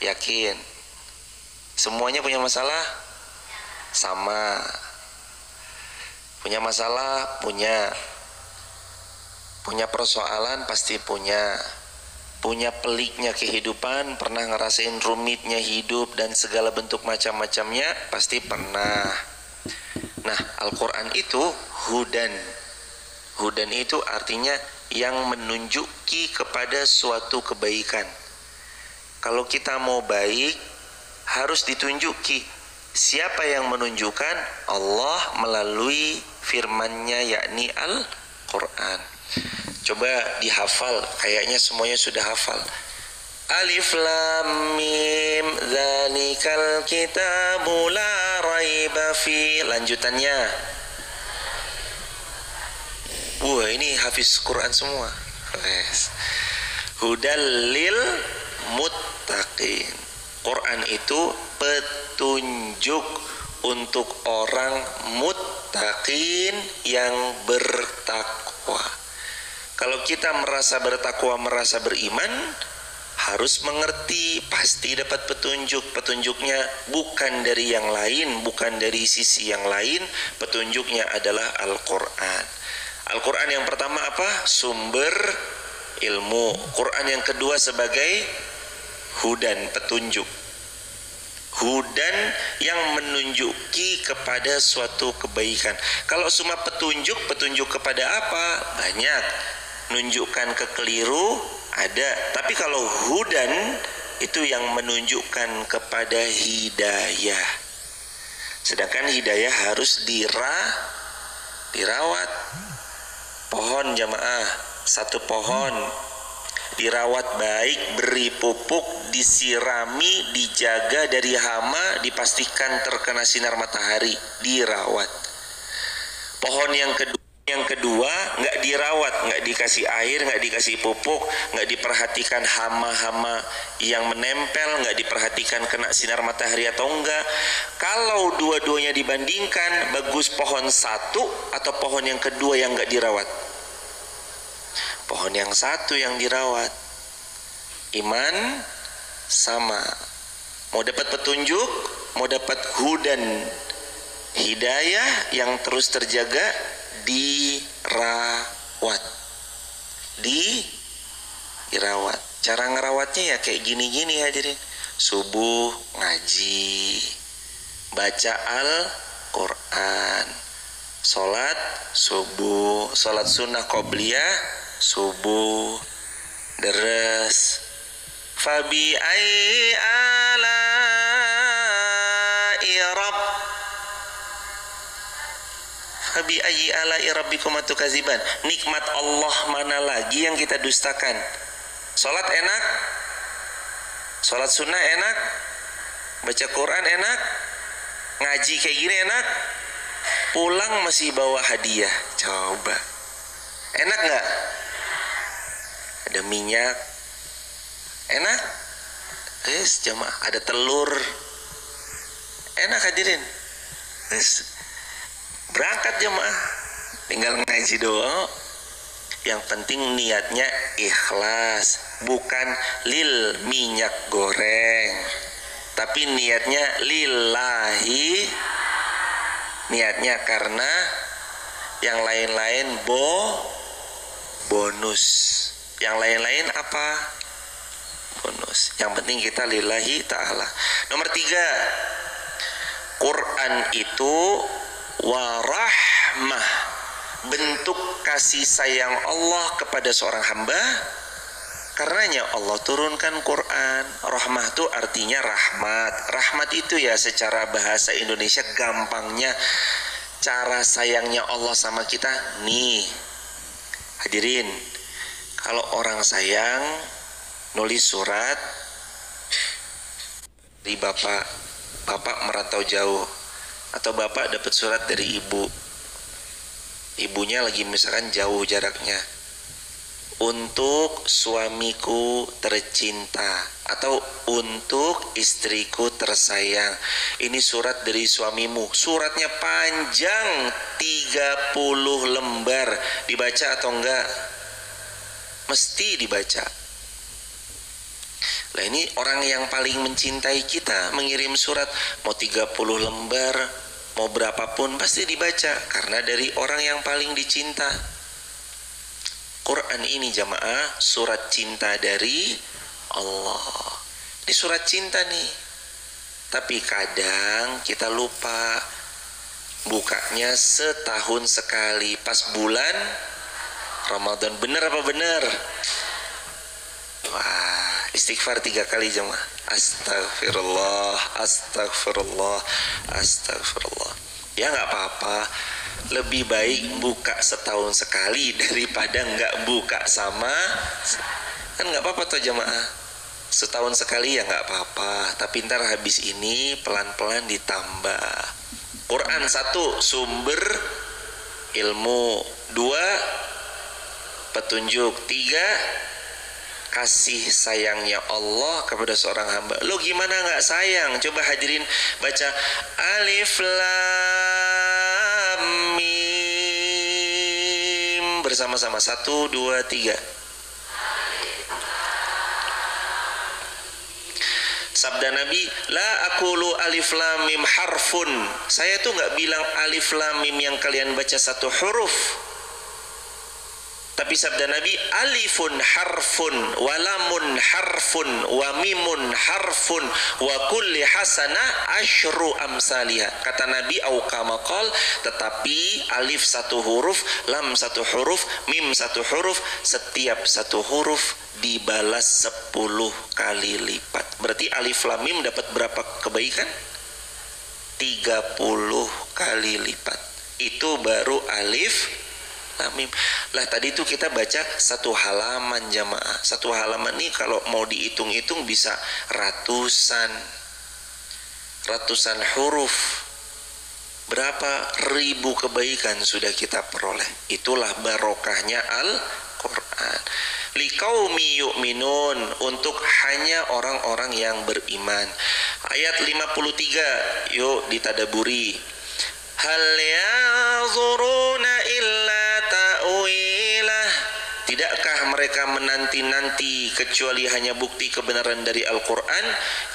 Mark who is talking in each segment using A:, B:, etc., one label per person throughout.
A: Yakin? Semuanya punya masalah? Sama. Punya masalah? Punya. Punya persoalan? Pasti punya. Punya peliknya kehidupan, pernah ngerasain rumitnya hidup dan segala bentuk macam-macamnya? Pasti pernah. Nah, Al-Quran itu hudan. Hudan itu artinya yang menunjuki kepada suatu kebaikan. Kalau kita mau baik, harus ditunjuki. Siapa yang menunjukkan? Allah melalui firman-Nya, yakni Al-Quran. Coba dihafal, kayaknya semuanya sudah hafal. Alif lam mim dzalikal kitabu la raiba fi. Lanjutannya. Wah, ini hafiz Quran semua. Hudal lil muttaqin. Quran itu petunjuk untuk orang muttaqin yang bertakwa. Kalau kita merasa bertakwa, merasa beriman, harus mengerti, pasti dapat petunjuk. Petunjuknya bukan dari yang lain, bukan dari sisi yang lain. Petunjuknya adalah Al-Quran. Al-Quran yang pertama apa? Sumber ilmu. Quran yang kedua sebagai hudan, petunjuk. Hudan yang menunjuki kepada suatu kebaikan. Kalau cuma petunjuk, petunjuk kepada apa? Banyak. Nunjukkan ke keliru ada. Tapi kalau hudan itu yang menunjukkan kepada hidayah. Sedangkan hidayah harus dirawat. Pohon jamaah, satu pohon dirawat baik, beri pupuk, disirami, dijaga dari hama, dipastikan terkena sinar matahari, dirawat. Pohon yang kedua nggak dirawat, nggak dikasih air, nggak dikasih pupuk, nggak diperhatikan hama-hama yang menempel, nggak diperhatikan kena sinar matahari atau enggak. Kalau dua-duanya dibandingkan, bagus pohon satu atau pohon yang kedua yang nggak dirawat? Pohon yang satu yang dirawat. Iman sama. Mau dapat petunjuk, mau dapat hudan, hidayah yang terus terjaga, dirawat. Dirawat. Cara ngerawatnya ya kayak gini-gini hadirin. Subuh ngaji, baca Al-Quran, sholat subuh, sholat sunnah qobliyah subuh, deres. Fabi ai ala irab Fabi ayyi ala'i rabbikum tukadziban. Nikmat Allah mana lagi yang kita dustakan? Salat enak, salat sunnah enak, baca Quran enak, ngaji kayak gini enak, pulang masih bawa hadiah. Coba, enak nggak? Ada minyak, enak. Jamaah, ada telur, enak hadirin. Berangkat jemaah, tinggal ngaji doang. Yang penting niatnya ikhlas, bukan lil minyak goreng, tapi niatnya lillahi. Niatnya karena yang lain-lain bonus. Yang lain-lain apa? Bonus. Yang penting kita lillahi ta'ala. Nomor 3, Quran itu warahmah, bentuk kasih sayang Allah kepada seorang hamba. Karenanya Allah turunkan Quran. Rahmah itu artinya rahmat. Rahmat itu ya secara bahasa Indonesia gampangnya cara sayangnya Allah sama kita. Nih hadirin, kalau orang sayang nulis surat dari bapak merantau jauh, atau bapak dapat surat dari ibunya lagi misalkan jauh jaraknya, untuk suamiku tercinta atau untuk istriku tersayang, ini surat dari suamimu. Suratnya panjang 30 lembar, dibaca atau enggak? Mesti dibaca. Lah ini orang yang paling mencintai kita mengirim surat, mau 30 lembar, mau berapapun pasti dibaca, karena dari orang yang paling dicinta. Quran ini jamaah surat cinta dari Allah. Ini surat cinta nih. Tapi kadang kita lupa bukanya setahun sekali pas bulan Ramadan. Bener apa bener? Wah, istighfar 3 kali jemaah. Astagfirullah, astagfirullah, astagfirullah. Ya nggak apa-apa. Lebih baik buka setahun sekali daripada nggak buka sama. Kan nggak apa-apa toh jemaah. Setahun sekali ya nggak apa-apa. Tapi ntar habis ini pelan-pelan ditambah. Quran 1 sumber ilmu, 2 petunjuk, 3 kasih sayangnya Allah kepada seorang hamba. Lo gimana nggak sayang? Coba hadirin baca Alif Lam Mim bersama-sama. 1, 2, 3. Sabda Nabi, la aqulu alif lam mim harfun. Saya tuh nggak bilang alif lam mim yang kalian baca satu huruf. Tapi sabda Nabi, alifun harfun, walamun harfun, wa mimun harfun, wa kulli hasanah asyru amsalihah. Kata Nabi, au kama qol, tetapi alif satu huruf, lam satu huruf, mim satu huruf, setiap satu huruf dibalas 10 kali lipat. Berarti alif lam mim dapat berapa kebaikan? 30 kali lipat. Itu baru alif lam mim. Lah tadi itu kita baca satu halaman jamaah. Satu halaman ini kalau mau dihitung-hitung bisa ratusan huruf. Berapa ribu kebaikan sudah kita peroleh. Itulah barokahnya Al-Quran. Liqaumi yu'minun, untuk hanya orang-orang yang beriman. Ayat 53, yuk ditadaburi. Hal yanzuruna illa ta'wilah. Tidakkah mereka menanti-nanti kecuali hanya bukti kebenaran dari Al-Quran?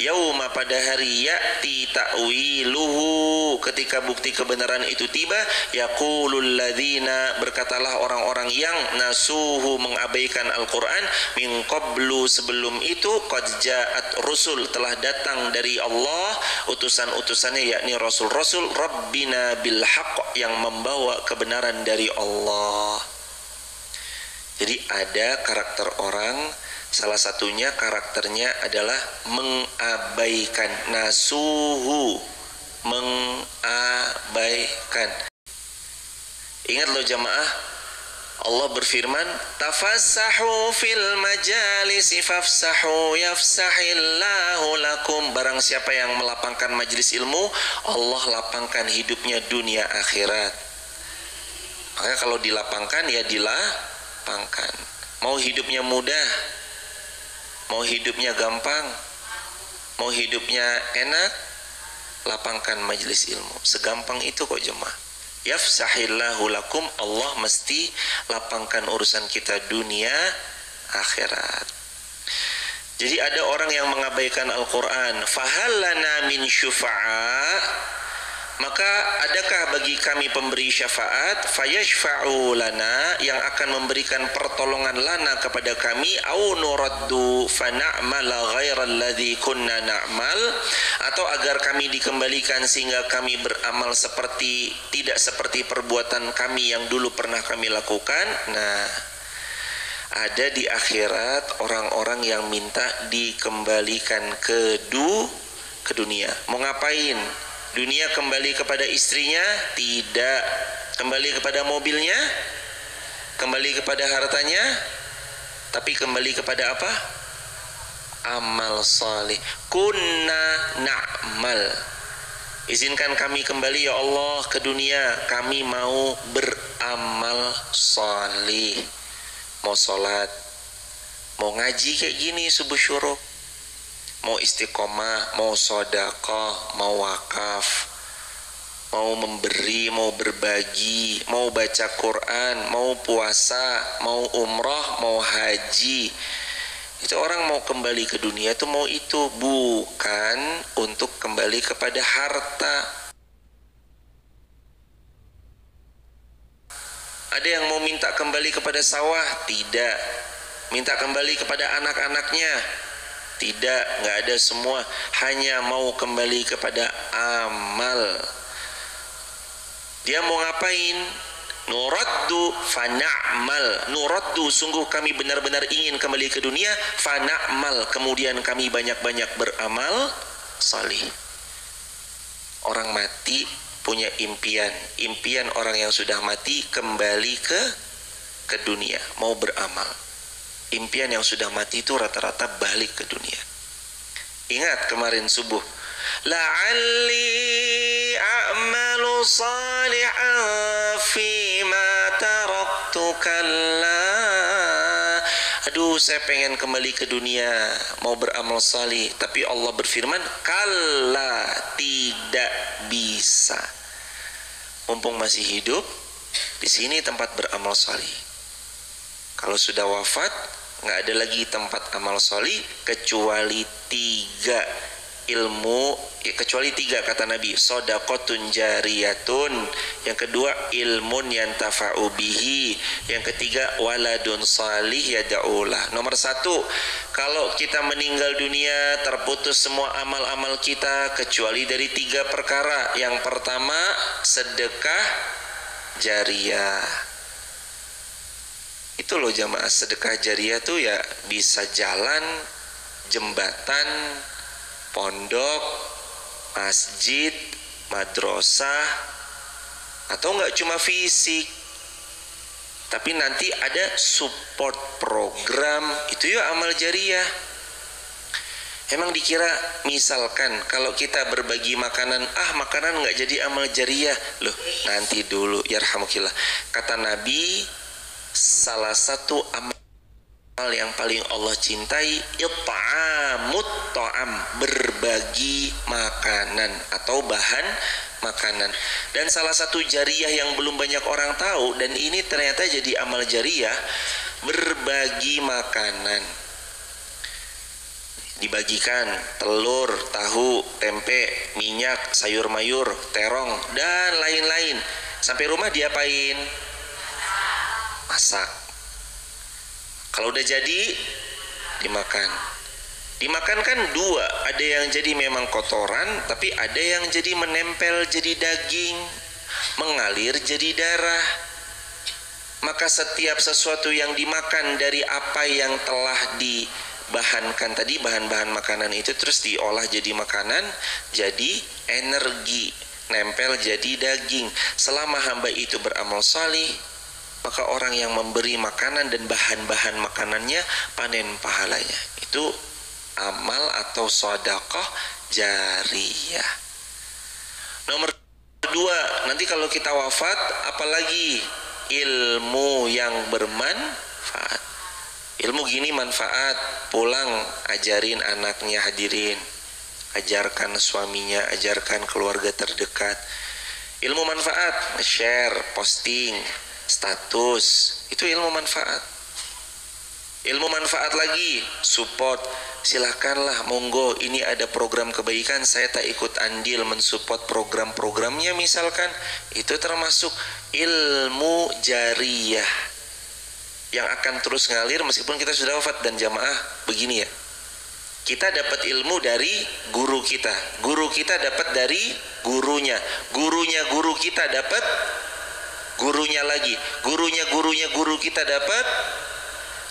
A: Yauma, pada hari ya'ti ta'wiluhu, ketika bukti kebenaran itu tiba, yaqulul ladzina, berkatalah orang-orang yang nasuhu, mengabaikan Al-Quran, min qablu, sebelum itu, qad ja'at rusul, telah datang dari Allah utusan-utusannya, yakni rasul-rasul, rabbina bil haqq, yang membawa kebenaran dari Allah. Jadi ada karakter orang, salah satunya karakternya adalah mengabaikan. Nasuhu, mengabaikan. Ingat loh jamaah, Allah berfirman, tafassahu fil majalisi fafsahu yafsahillahu lakum. Barang siapa yang melapangkan majelis ilmu, Allah lapangkan hidupnya dunia akhirat. Maka kalau dilapangkan ya dilapangkan. Mau hidupnya mudah, mau hidupnya gampang, mau hidupnya enak, lapangkan majelis ilmu. Segampang itu kok jemaah. Yafsahillahu lakum, Allah mesti lapangkan urusan kita dunia akhirat. Jadi ada orang yang mengabaikan Al-Quran. Fahallana min syufa'a, maka adakah bagi kami pemberi syafaat? Fayashfa'u lana, yang akan memberikan pertolongan lana kepada kami, au nuraddu fana'mala ghairal ladzi kunna na'mal, atau agar kami dikembalikan sehingga kami beramal tidak seperti perbuatan kami yang dulu pernah kami lakukan. Nah, ada di akhirat orang-orang yang minta dikembalikan ke dunia. Mau ngapain? Dunia kembali kepada istrinya? Tidak. Kembali kepada mobilnya? Kembali kepada hartanya? Tapi kembali kepada apa? Amal salih. Kunna na'mal. Izinkan kami kembali ya Allah ke dunia. Kami mau beramal salih. Mau sholat, mau ngaji kayak gini subuh syuruk, mau istiqomah, mau sedekah, mau wakaf, mau memberi, mau berbagi, mau baca Quran, mau puasa, mau umrah, mau haji. Itu orang mau kembali ke dunia itu mau itu, bukan untuk kembali kepada harta. Ada yang mau minta kembali kepada sawah? Tidak. Minta kembali kepada anak-anaknya? Tidak, nggak ada semua. Hanya mau kembali kepada amal. Dia mau ngapain? Nuraddu fana'mal. Nuraddu, sungguh kami benar-benar ingin kembali ke dunia. Fana'mal, kemudian kami banyak-banyak beramal salih. Orang mati punya impian. Impian orang yang sudah mati kembali ke dunia, mau beramal. Impian yang sudah mati itu rata-rata balik ke dunia. Ingat kemarin subuh, la'alli a'malu salihan fima taraktu kalla. Aduh, saya pengen kembali ke dunia, mau beramal salih, tapi Allah berfirman, kalla, tidak bisa. Mumpung masih hidup, di sini tempat beramal salih. Kalau sudah wafat, nggak ada lagi tempat amal solih kecuali 3 ilmu, kecuali 3 kata Nabi, sodaqotun jariyatun, yang kedua ilmun yantafa'u bihi, yang ketiga waladun salih yada'ulah. Nomor 1, kalau kita meninggal dunia terputus semua amal-amal kita kecuali dari 3 perkara. Yang pertama, sedekah jariyah. Itu loh jamaah, sedekah jariyah tuh ya bisa jalan, jembatan, pondok, masjid, madrasah, atau enggak cuma fisik, tapi nanti ada support program, itu ya amal jariyah. Emang dikira misalkan kalau kita berbagi makanan, makanan enggak jadi amal jariyah? Loh, nanti dulu, yarhamukillah. Kata Nabi, salah satu amal yang paling Allah cintai it'amut ta'am, berbagi makanan atau bahan makanan. Dan salah satu jariyah yang belum banyak orang tahu, dan ini ternyata jadi amal jariyah, berbagi makanan. Dibagikan telur, tahu, tempe, minyak, sayur mayur, terong, dan lain-lain. Sampai rumah diapain? Masak. Kalau udah jadi, dimakan. Dimakan kan 2, ada yang jadi memang kotoran, tapi ada yang jadi menempel jadi daging, mengalir jadi darah. Maka setiap sesuatu yang dimakan dari apa yang telah dibahankan tadi, bahan-bahan makanan itu terus diolah jadi makanan, jadi energi, nempel jadi daging. Selama hamba itu beramal salih, maka orang yang memberi makanan dan bahan-bahan makanannya panen pahalanya. Itu amal atau sedekah jariyah. Nomor 2, nanti kalau kita wafat, apalagi ilmu yang bermanfaat. Ilmu gini manfaat, pulang ajarin anaknya, hadirin, ajarkan suaminya, ajarkan keluarga terdekat. Ilmu manfaat, share, posting, status, itu ilmu manfaat. Ilmu manfaat lagi, support, silahkanlah, monggo, ini ada program kebaikan, saya tak ikut andil mensupport program-programnya misalkan, itu termasuk ilmu jariyah yang akan terus ngalir meskipun kita sudah wafat. Dan jamaah begini ya, kita dapat ilmu dari guru kita, guru kita dapat dari gurunya, gurunya guru kita dapat gurunya lagi, guru kita dapat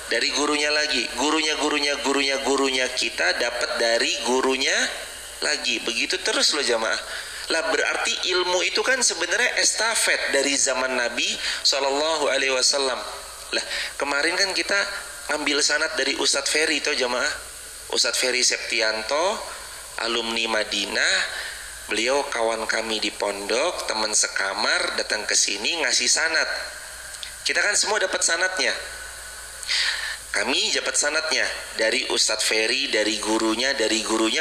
A: dari gurunya lagi, gurunya kita dapat dari gurunya lagi. Begitu terus loh jamaah. Lah berarti ilmu itu kan sebenarnya estafet dari zaman Nabi SAW. Lah kemarin kan kita ngambil sanad dari Ustadz Ferry itu jamaah, Ustadz Ferry Septianto, alumni Madinah. Beliau kawan kami di pondok, teman sekamar, datang ke sini ngasih sanad. Kita kan semua dapat sanadnya. Kami dapat sanadnya dari Ustadz Ferry, dari gurunya,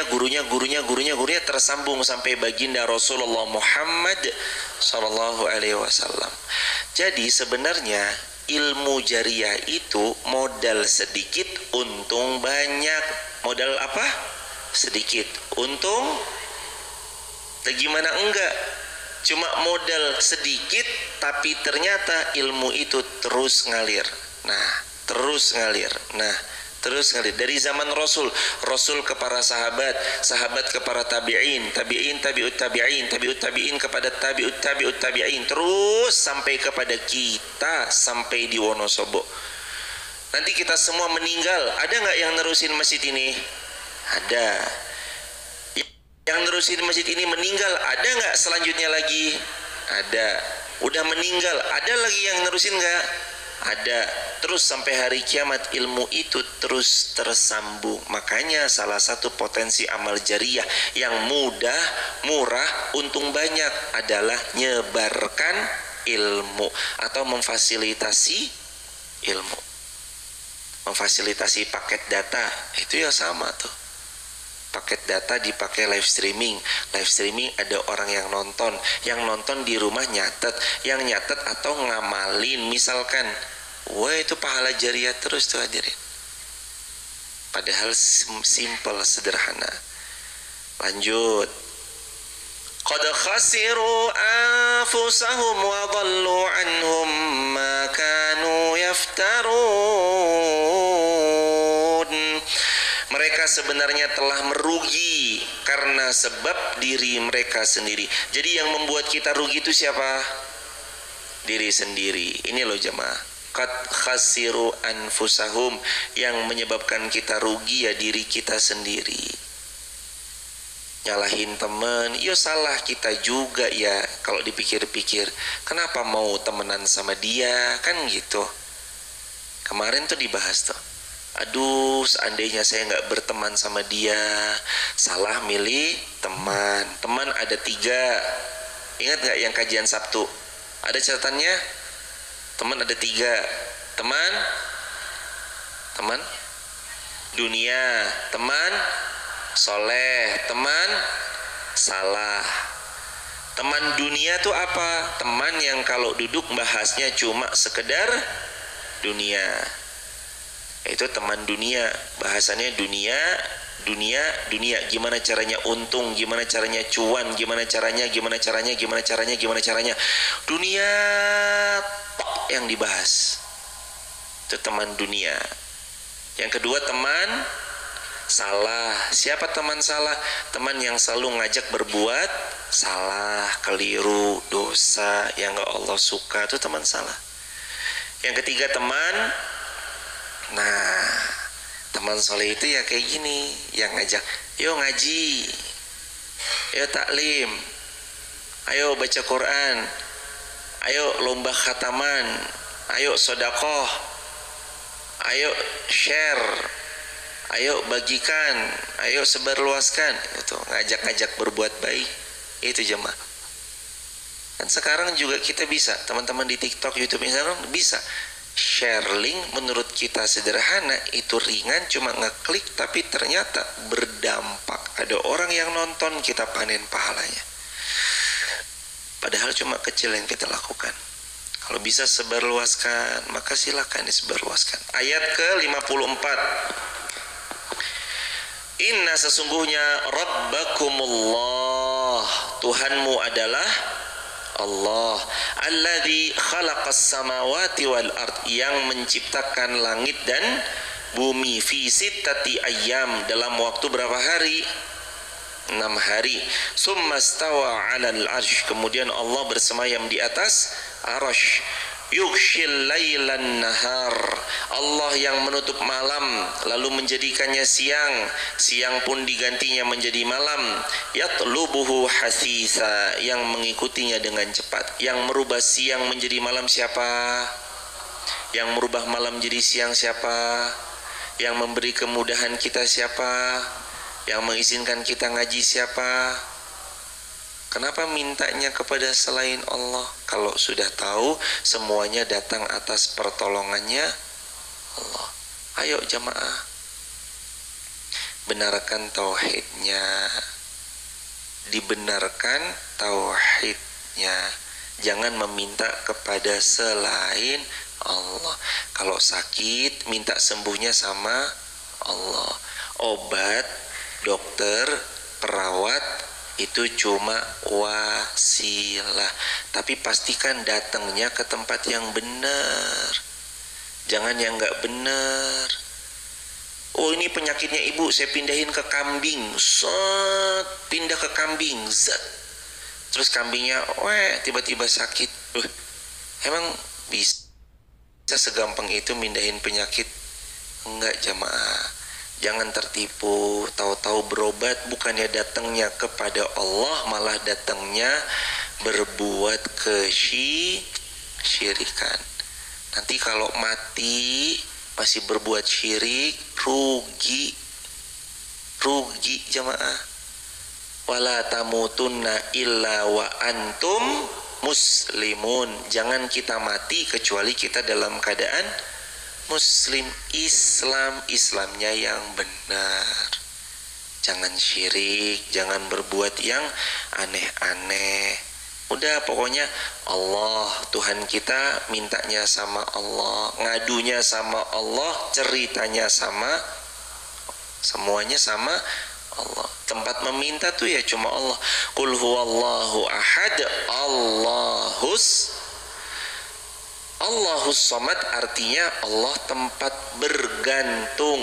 A: gurunya tersambung sampai baginda Rasulullah Muhammad SAW. Jadi sebenarnya ilmu jariah itu modal sedikit untung banyak. Modal apa? Sedikit untung. Gimana enggak? Cuma modal sedikit tapi ternyata ilmu itu terus ngalir. Nah, terus ngalir. Nah, terus ngalir dari zaman Rasul ke para sahabat, sahabat ke para tabi'in, tabi'in tabi'ut tabi'in, tabi'ut tabi'in kepada tabi'ut tabi'ut tabi'in, terus sampai kepada kita, sampai di Wonosobo. Nanti kita semua meninggal, ada nggak yang nerusin masjid ini? Ada. Yang nerusin masjid ini meninggal, ada nggak selanjutnya lagi? Ada. Udah meninggal, ada lagi yang nerusin nggak? Ada. Terus sampai hari kiamat ilmu itu terus tersambung. Makanya salah satu potensi amal jariah yang mudah, murah, untung banyak adalah nyebarkan ilmu atau memfasilitasi ilmu. Memfasilitasi paket data itu ya sama tuh. Paket data dipakai live streaming. Live streaming ada orang yang nonton di rumah nyatet, yang nyatet atau ngamalin misalkan. Wah, itu pahala jariah terus tuh hadirin. Padahal simple, sederhana. Lanjut. Qad khasiru anfusahum wa dhallu anhum ma kanu yaftarun. Mereka sebenarnya telah merugi karena sebab diri mereka sendiri. Jadi yang membuat kita rugi itu siapa? Diri sendiri. Ini loh jemaah. Qad khasiru anfusahum, yang menyebabkan kita rugi ya diri kita sendiri. Nyalahin temen, yo salah kita juga ya. Kalau dipikir-pikir, kenapa mau temenan sama dia? Kan gitu. Kemarin tuh dibahas tuh. Aduh, seandainya saya nggak berteman sama dia, salah milih teman. Teman ada 3. Ingat nggak yang kajian Sabtu? Ada catatannya? Teman ada 3. Teman dunia, teman soleh, teman salah. Teman dunia tuh apa? Teman yang kalau duduk bahasnya cuma sekedar dunia. Itu teman dunia, bahasannya dunia. Gimana caranya untung, gimana caranya cuan, gimana caranya. Dunia tok yang dibahas. Itu teman dunia. Yang kedua teman salah. Siapa teman salah? Teman yang selalu ngajak berbuat salah, keliru, dosa yang gak Allah suka, itu teman salah. Yang ketiga teman, nah, teman soleh itu ya kayak gini, yang ngajak, yuk ngaji, yuk taklim, ayo baca Quran, ayo lomba khataman, ayo sodakoh, ayo share, ayo bagikan, ayo sebarluaskan. Itu ngajak-ngajak berbuat baik. Itu jemaah. Dan sekarang juga kita bisa, teman-teman di TikTok, YouTube, Instagram bisa share link. Menurut kita sederhana, itu ringan, cuma ngeklik, tapi ternyata berdampak. Ada orang yang nonton, kita panen pahalanya. Padahal cuma kecil yang kita lakukan. Kalau bisa sebarluaskan, maka silakan disebarluaskan. Ayat ke-54. Inna, sesungguhnya Rabbakumullah, Tuhanmu adalah Allah, alladzi khalaqas samawati wal ard, yang menciptakan langit dan bumi, fi sittati ayyam, dalam waktu berapa hari? 6 hari. Summa stawa 'alal arsy, kemudian Allah bersemayam di atas arsy. Yughshil lailan nahar, Allah yang menutup malam lalu menjadikannya siang, siang pun digantinya menjadi malam. Yatlubuhu hasisa, yang mengikutinya dengan cepat. Yang merubah siang menjadi malam siapa? Yang merubah malam jadi siang siapa? Yang memberi kemudahan kita siapa? Yang mengizinkan kita ngaji siapa? Kenapa mintanya kepada selain Allah? Kalau sudah tahu semuanya datang atas pertolongannya Allah. Ayo jamaah, benarkan tauhidnya. Dibenarkan tauhidnya. Jangan meminta kepada selain Allah. Kalau sakit minta sembuhnya sama Allah. Obat, dokter, perawat itu cuma wasilah, tapi pastikan datangnya ke tempat yang benar, jangan yang nggak benar. Oh, ini penyakitnya ibu, saya pindahin ke kambing. Set, pindah ke kambing. Zat. Terus kambingnya tiba-tiba sakit. Emang bisa segampang itu mindahin penyakit? Enggak, jamaah. Jangan tertipu, tahu-tahu berobat, bukannya datangnya kepada Allah, malah datangnya berbuat kesyirikan. Nanti kalau mati masih berbuat syirik, rugi jamaah. Wala tamutunna illa wa antum muslimun. Jangan kita mati kecuali kita dalam keadaan muslim. Islamnya yang benar. Jangan syirik, jangan berbuat yang aneh-aneh. Udah, pokoknya Allah, Tuhan kita, mintanya sama Allah, ngadunya sama Allah, ceritanya sama, semuanya sama Allah. Tempat meminta tuh ya cuma Allah. Qul huwallahu ahad, Allahus samad, artinya Allah tempat bergantung.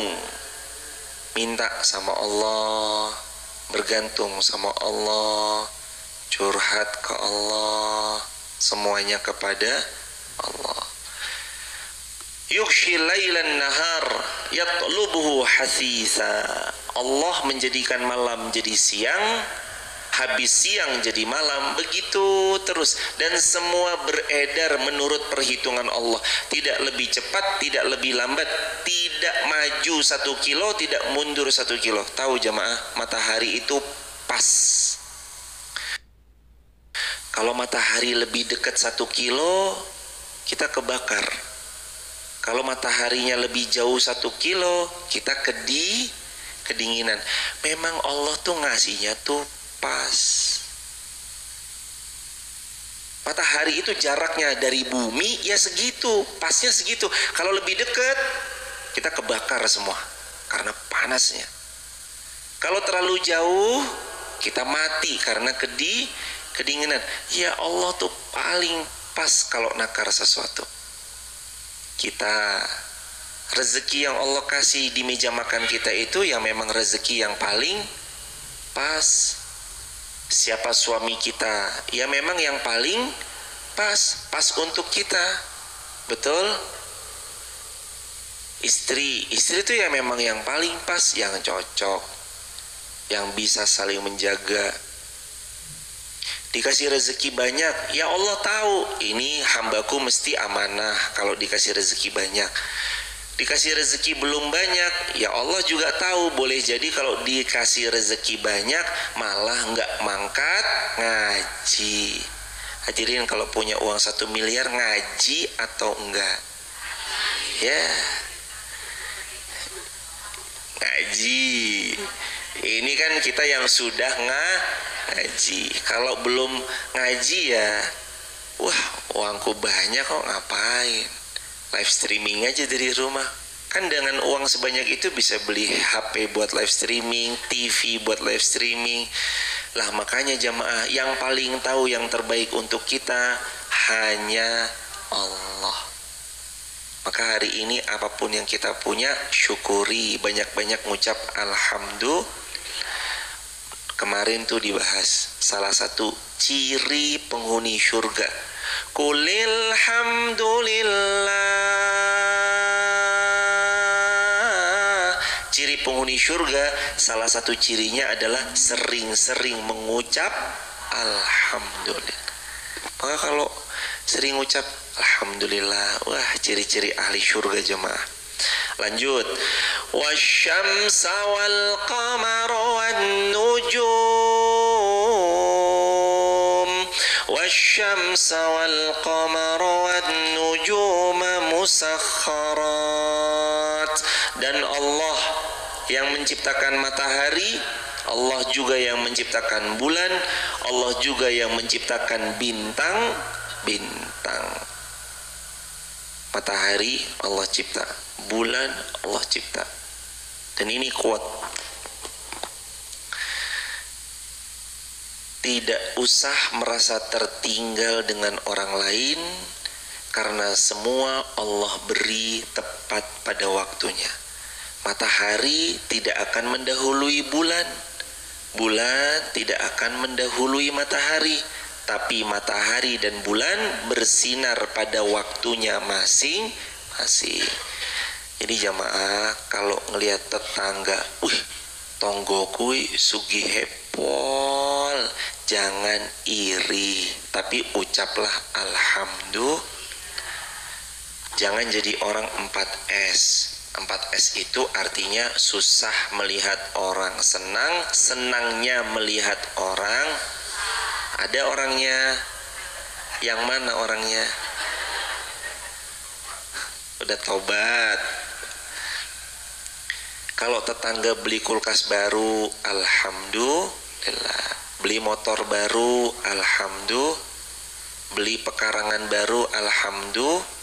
A: Minta sama Allah, bergantung sama Allah, curhat ke Allah, semuanya kepada Allah. Yughshi lailan nahar yatlubuhu hasisa. Allah menjadikan malam jadi siang, habis siang jadi malam, begitu terus. Dan semua beredar menurut perhitungan Allah. Tidak lebih cepat, tidak lebih lambat, tidak maju 1 kilo, tidak mundur 1 kilo. Tahu jamaah, matahari itu pas. Kalau matahari lebih dekat 1 kilo, kita kebakar. Kalau mataharinya lebih jauh 1 kilo, kita kedinginan. Memang Allah tuh ngasihnya tuh pas. Matahari itu jaraknya dari bumi ya segitu, pasnya segitu. Kalau lebih dekat, kita kebakar semua karena panasnya. Kalau terlalu jauh, kita mati karena kedinginan. Ya Allah tuh paling pas kalau nakar sesuatu. Kita, rezeki yang Allah kasih di meja makan kita itu yang memang rezeki yang paling pas. Siapa suami kita, ya memang yang paling pas untuk kita. Betul? Istri itu ya memang yang paling pas, yang cocok, yang bisa saling menjaga. Dikasih rezeki banyak, ya Allah tahu ini hambaku mesti amanah kalau dikasih rezeki banyak. Dikasih rezeki belum banyak, ya Allah juga tahu, boleh jadi kalau dikasih rezeki banyak malah nggak mangkat ngaji. Hadirin, kalau punya uang 1 miliar ngaji atau enggak? Ya, ngaji. Ini kan kita yang sudah ngaji. Kalau belum ngaji ya, wah uangku banyak kok, ngapain? Live streaming aja dari rumah. Kan dengan uang sebanyak itu bisa beli HP buat live streaming, TV buat live streaming. Lah makanya jamaah, yang paling tahu yang terbaik untuk kita hanya Allah. Maka hari ini apapun yang kita punya, syukuri, banyak-banyak ngucap alhamdulillah. Kemarin tuh dibahas salah satu ciri penghuni surga. Qulil hamdulillah. Ciri penghuni surga, salah satu cirinya adalah sering-sering mengucap alhamdulillah. Maka kalau sering ngucap alhamdulillah, wah ciri-ciri ahli surga jemaah. Lanjut. Wasyamsa wal qamara wan nujum. Wasyamsa wal qamara wan nujuma musakharat. Dan Allah yang menciptakan matahari, Allah juga yang menciptakan bulan, Allah juga yang menciptakan bintang-bintang. Matahari Allah cipta, bulan Allah cipta. Dan ini kuat. Tidak usah merasa tertinggal dengan orang lain, karena semua Allah beri tepat pada waktunya. Matahari tidak akan mendahului bulan, bulan tidak akan mendahului matahari, tapi matahari dan bulan bersinar pada waktunya masing-masing. Jadi jamaah, kalau ngelihat tetangga, tonggo kui sugi hepol, jangan iri, tapi ucaplah alhamdulillah. Jangan jadi orang 4S. 4S itu artinya susah melihat orang senang, senangnya melihat orang. Ada orangnya, yang mana orangnya? Udah tobat. Kalau tetangga beli kulkas baru, alhamdulillah. Beli motor baru, alhamdulillah. Beli pekarangan baru, alhamdulillah.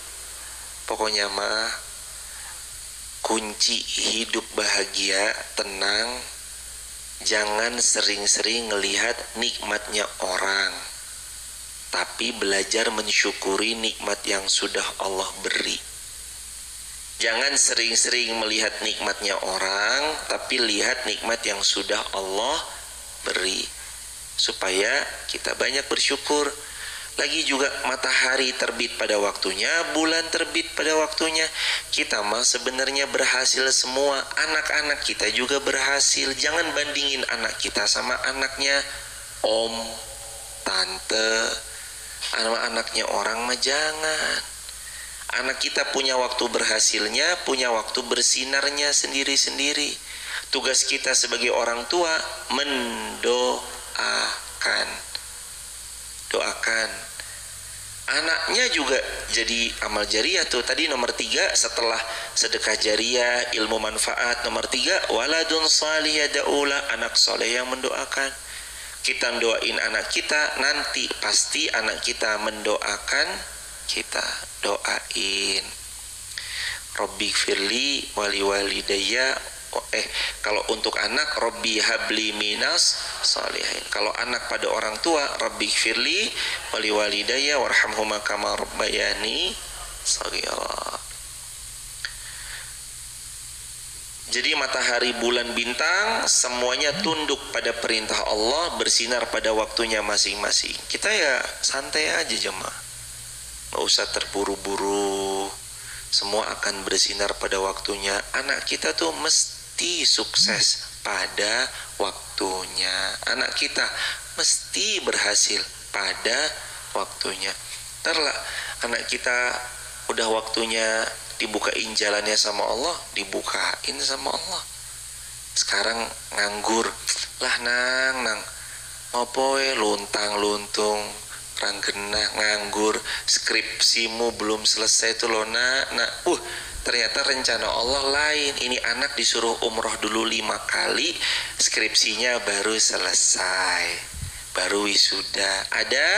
A: Pokoknya mah, kunci hidup bahagia, tenang, jangan sering-sering ngelihat nikmatnya orang, tapi belajar mensyukuri nikmat yang sudah Allah beri. Jangan sering-sering melihat nikmatnya orang, tapi lihat nikmat yang sudah Allah beri, supaya kita banyak bersyukur. Lagi juga matahari terbit pada waktunya, bulan terbit pada waktunya. Kita mah sebenarnya berhasil semua. Anak-anak kita juga berhasil. Jangan bandingin anak kita sama anaknya om, tante, anak-anaknya orang mah jangan. Anak kita punya waktu berhasilnya, punya waktu bersinarnya sendiri-sendiri. Tugas kita sebagai orang tua mendoakan. Doakan anaknya juga jadi amal jariah tuh. Tadi nomor 3 setelah sedekah jariah, ilmu manfaat, nomor 3 waladun salih yad'ulah, anak soleh yang mendoakan. Kita doain anak kita, nanti pasti anak kita mendoakan kita. Doain Rabbi firli wali walidayya. Kalau untuk anak, Rabbi habli minas salihin. Kalau anak pada orang tua, Rabbi firli wali walidayya warhamhuma kama rabbayani shaghira. Jadi matahari, bulan, bintang semuanya tunduk pada perintah Allah, bersinar pada waktunya masing-masing. Kita ya santai aja jemaah, nggak usah terburu-buru. Semua akan bersinar pada waktunya. Anak kita tuh mesti sukses pada waktunya. Anak kita mesti berhasil pada waktunya. Ntarlah anak kita udah waktunya dibukain jalannya sama Allah, dibukain sama Allah. Sekarang nganggur lah, nang ngopoe luntang luntung ranggenah nganggur, skripsimu belum selesai tuh lo nak. Ternyata rencana Allah lain. Ini anak disuruh umroh dulu 5 kali, skripsinya baru selesai, baru wisuda. Ada.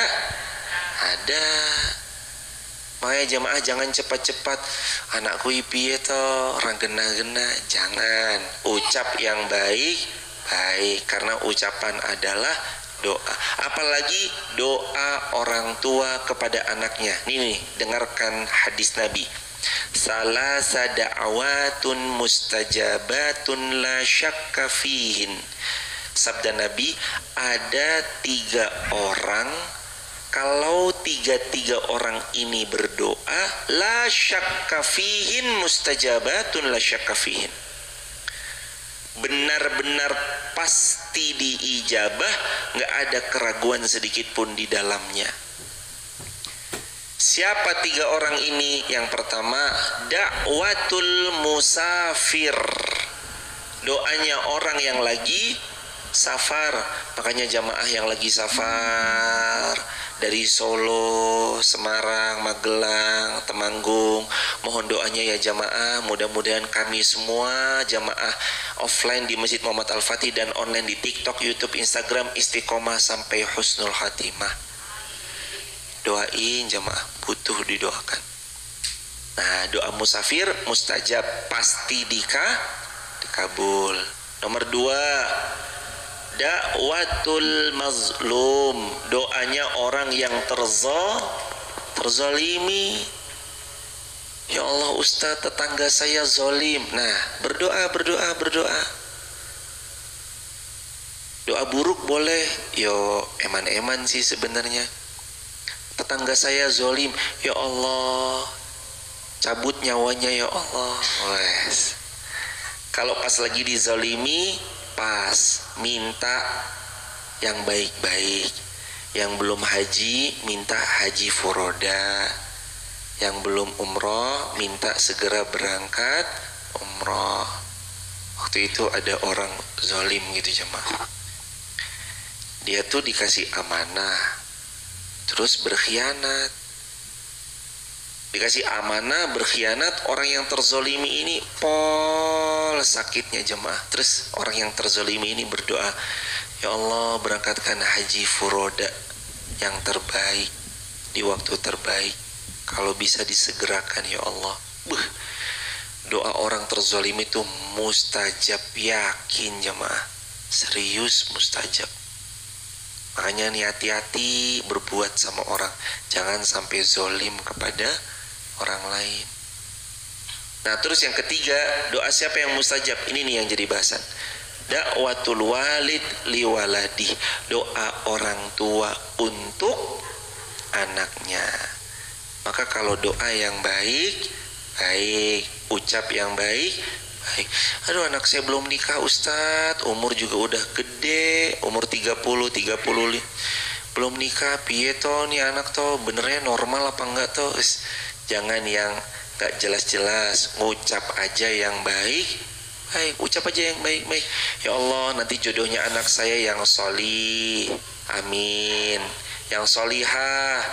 A: Makanya jemaah jangan cepat-cepat anakku piye to ranggena-gena. Jangan. Ucap yang baik, karena ucapan adalah doa. Apalagi doa orang tua kepada anaknya. Nih, dengarkan hadis Nabi. Salasa da'awatun mustajabatun la syakka fihin. Sabda Nabi, ada 3 orang, kalau 3 orang ini berdoa, la syakka fihin mustajabatun la syakka fihin, benar-benar pasti diijabah, gak ada keraguan sedikit pun di dalamnya. Siapa 3 orang ini? Yang pertama, da'watul musafir, doanya orang yang lagi safar. Makanya jamaah yang lagi safar dari Solo, Semarang, Magelang, Temanggung, mohon doanya ya jamaah. Mudah-mudahan kami semua jamaah offline di Masjid Muhammad Al-Fatih dan online di TikTok, YouTube, Instagram istiqomah sampai husnul khatimah. Doain jamaah, butuh didoakan. Nah, doa musafir mustajab, pasti dikabul. Nomor 2, dakwatul mazlum, doanya orang yang terzalimi. Ya Allah Ustaz, tetangga saya zalim. Nah, berdoa. Doa buruk boleh, yo eman-eman sih sebenarnya. Tetangga saya zalim, ya Allah cabut nyawanya ya Allah. Wes. Kalau pas lagi dizalimi, pas minta yang baik-baik. Yang belum haji minta haji furoda. Yang belum umroh minta segera berangkat umroh. Waktu itu ada orang zalim gitu jemaah. Dia tuh dikasih amanah, terus berkhianat. Dikasih amanah, berkhianat, orang yang terzolimi ini pol sakitnya jemaah. Terus orang yang terzolimi ini berdoa, ya Allah berangkatkan haji furoda yang terbaik di waktu terbaik. Kalau bisa disegerakan ya Allah. Doa orang terzolimi itu mustajab, yakin jemaah. Serius mustajab. Makanya nih hati-hati berbuat sama orang. Jangan sampai zolim kepada orang lain. Nah terus yang ketiga, doa siapa yang mustajab? Ini nih yang jadi bahasan. Dakwatul walid liwaladih, doa orang tua untuk anaknya. Maka kalau doa yang baik, ucap yang baik. Aduh anak saya belum nikah Ustadz, umur juga udah gede, umur 30 belum nikah, piye toh nih anak toh, benernya normal apa enggak toh? Jangan yang gak jelas-jelas, ngucap aja yang baik, ucap aja yang baik-baik. Ya Allah nanti jodohnya anak saya yang solih, amin. Yang solihah,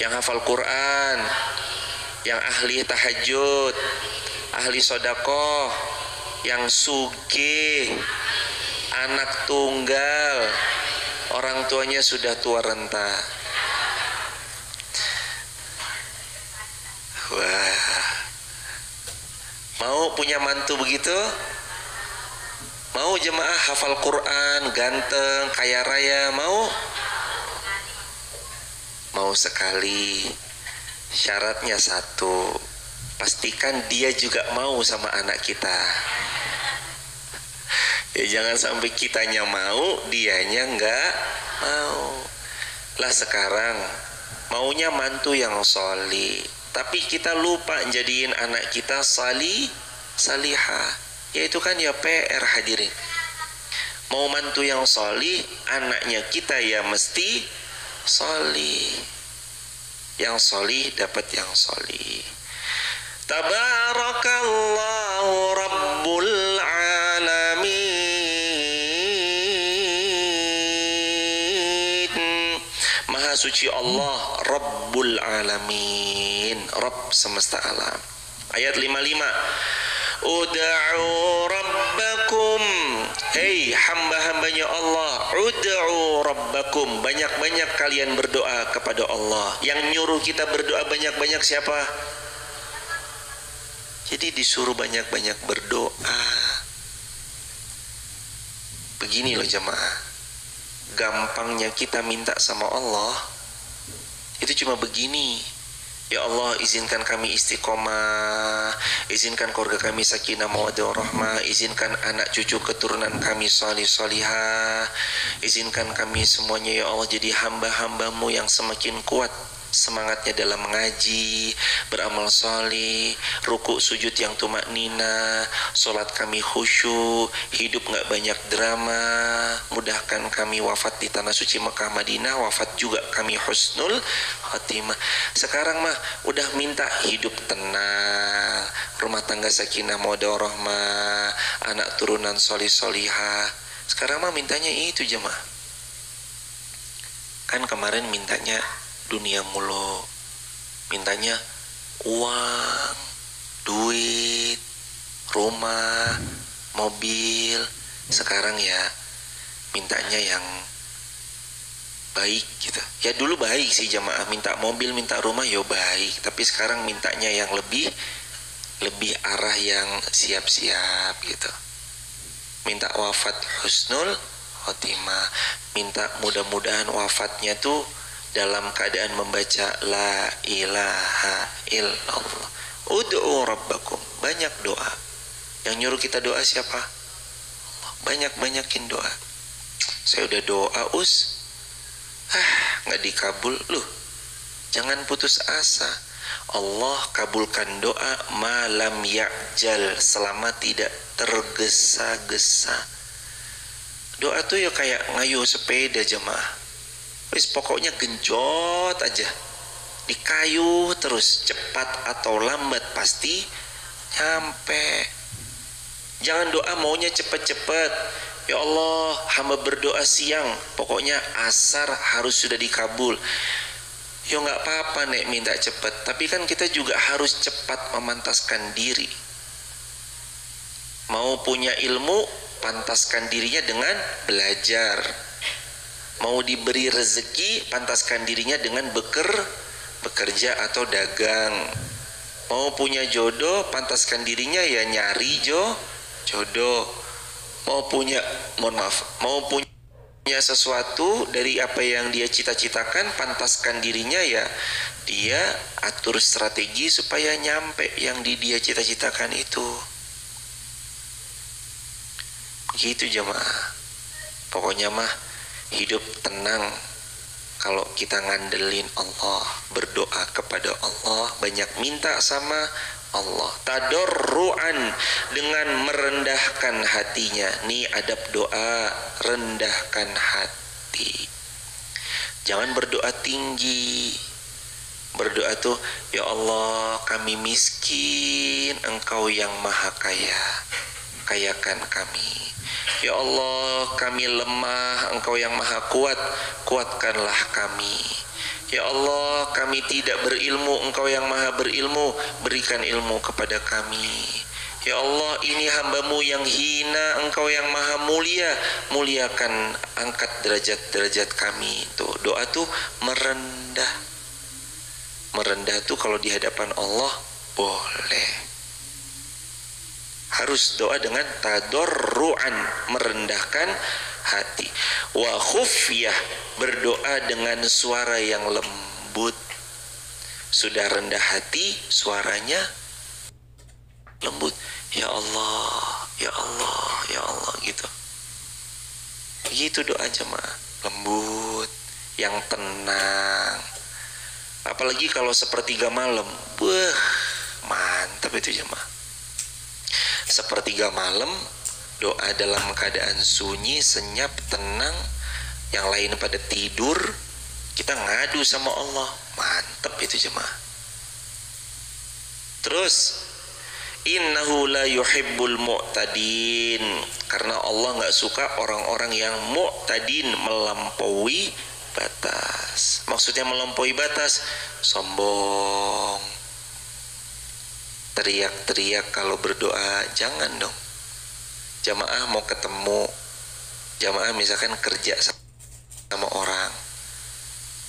A: yang hafal Quran, yang ahli tahajud, ahli sodakoh, yang sugih, anak tunggal, orang tuanya sudah tua renta. Wah, mau punya mantu begitu? Mau jemaah hafal Quran, ganteng, kaya raya, mau? Mau sekali. Syaratnya satu, pastikan dia juga mau sama anak kita. Ya jangan sampai kitanya mau, dianya enggak mau. Lah sekarang maunya mantu yang solih, tapi kita lupa jadiin anak kita salihah. Ya itu kan ya PR hadirin. Mau mantu yang solih, anaknya kita ya mesti solih. Yang solih dapat yang solih. Tabarakallahu Rabbul Alamin. Maha suci Allah Rabbul Alamin, Rabb semesta alam. Ayat 55. Ud'u rabbakum, hei hamba-hambanya Allah, ud'u rabbakum, banyak-banyak kalian berdoa kepada Allah. Yang nyuruh kita berdoa banyak-banyak siapa? Jadi disuruh banyak-banyak berdoa. Begini loh jemaah, gampangnya kita minta sama Allah itu cuma begini. Ya Allah izinkan kami istiqomah, izinkan keluarga kami sakinah mawaddah warahmah, izinkan anak cucu keturunan kami salih salihah, izinkan kami semuanya ya Allah jadi hamba-hambamu yang semakin kuat semangatnya dalam mengaji, beramal salih, ruku sujud yang tumaknina, sholat kami khusyuk, hidup gak banyak drama, mudahkan kami wafat di tanah suci Mekah Madinah, wafat juga kami husnul khatimah. Sekarang mah udah minta hidup tenang, rumah tangga sakinah mawaddah warahmah, anak turunan solih solihah. Sekarang mah mintanya itu jemaah. Kan kemarin mintanya dunia mulu, mintanya uang, duit, rumah, mobil. Sekarang ya mintanya yang baik gitu. Ya dulu baik sih jamaah, minta mobil, minta rumah ya baik, tapi sekarang mintanya yang lebih arah yang siap-siap gitu. Minta wafat husnul khotimah, minta mudah-mudahan wafatnya tuh dalam keadaan membaca la ilaha illallah. Ud'u rabbakum, banyak doa. Yang nyuruh kita doa siapa? Allah. Banyak-banyakin doa. Saya udah doa nggak dikabul. Loh, jangan putus asa. Allah kabulkan doa malam ya'jal, selama tidak tergesa-gesa. Doa tuh ya kayak ngayuh sepeda jemaah. Wis pokoknya genjot aja, dikayuh terus, cepat atau lambat pasti nyampe. Jangan doa maunya cepet-cepet. Ya Allah, hamba berdoa siang, pokoknya asar harus sudah dikabul. Ya nggak apa-apa nek minta cepat, tapi kan kita juga harus cepat memantaskan diri. Mau punya ilmu, pantaskan dirinya dengan belajar. Mau diberi rezeki, pantaskan dirinya dengan bekerja atau dagang. Mau punya jodoh, pantaskan dirinya ya nyari jodoh. Mau punya sesuatu dari apa yang dia cita-citakan, pantaskan dirinya ya dia atur strategi supaya nyampe yang dia cita-citakan itu. Begitu jemaah. Pokoknya mah hidup tenang kalau kita ngandelin Allah, berdoa kepada Allah, banyak minta sama Allah, tadarruan, dengan merendahkan hatinya. Nih adab doa, rendahkan hati. Jangan berdoa tinggi. Berdoa tuh, ya Allah kami miskin, Engkau yang maha kaya, kayakan kami. Ya Allah kami lemah, Engkau yang maha kuat, kuatkanlah kami. Ya Allah kami tidak berilmu, Engkau yang maha berilmu, berikan ilmu kepada kami. Ya Allah ini hambamu yang hina, Engkau yang maha mulia, muliakan, angkat derajat-derajat kami. Tuh doa tuh merendah. Merendah tuh kalau di hadapan Allah boleh. Harus doa dengan tadarruan, merendahkan hati. Wa khufyah, berdoa dengan suara yang lembut. Sudah rendah hati, suaranya lembut. Ya Allah, ya Allah, ya Allah gitu. Begitu doa jemaah, lembut, yang tenang. Apalagi kalau sepertiga malam, mantap itu jemaah. Sepertiga malam, doa dalam keadaan sunyi, senyap, tenang, yang lain pada tidur, kita ngadu sama Allah, mantap itu jemaah. Terus, innahu la yuhibbul mu'tadin, karena Allah nggak suka orang-orang yang mu'tadin, melampaui batas. Maksudnya melampaui batas, sombong, teriak-teriak kalau berdoa, jangan dong. Jamaah mau ketemu, jamaah misalkan kerja sama orang,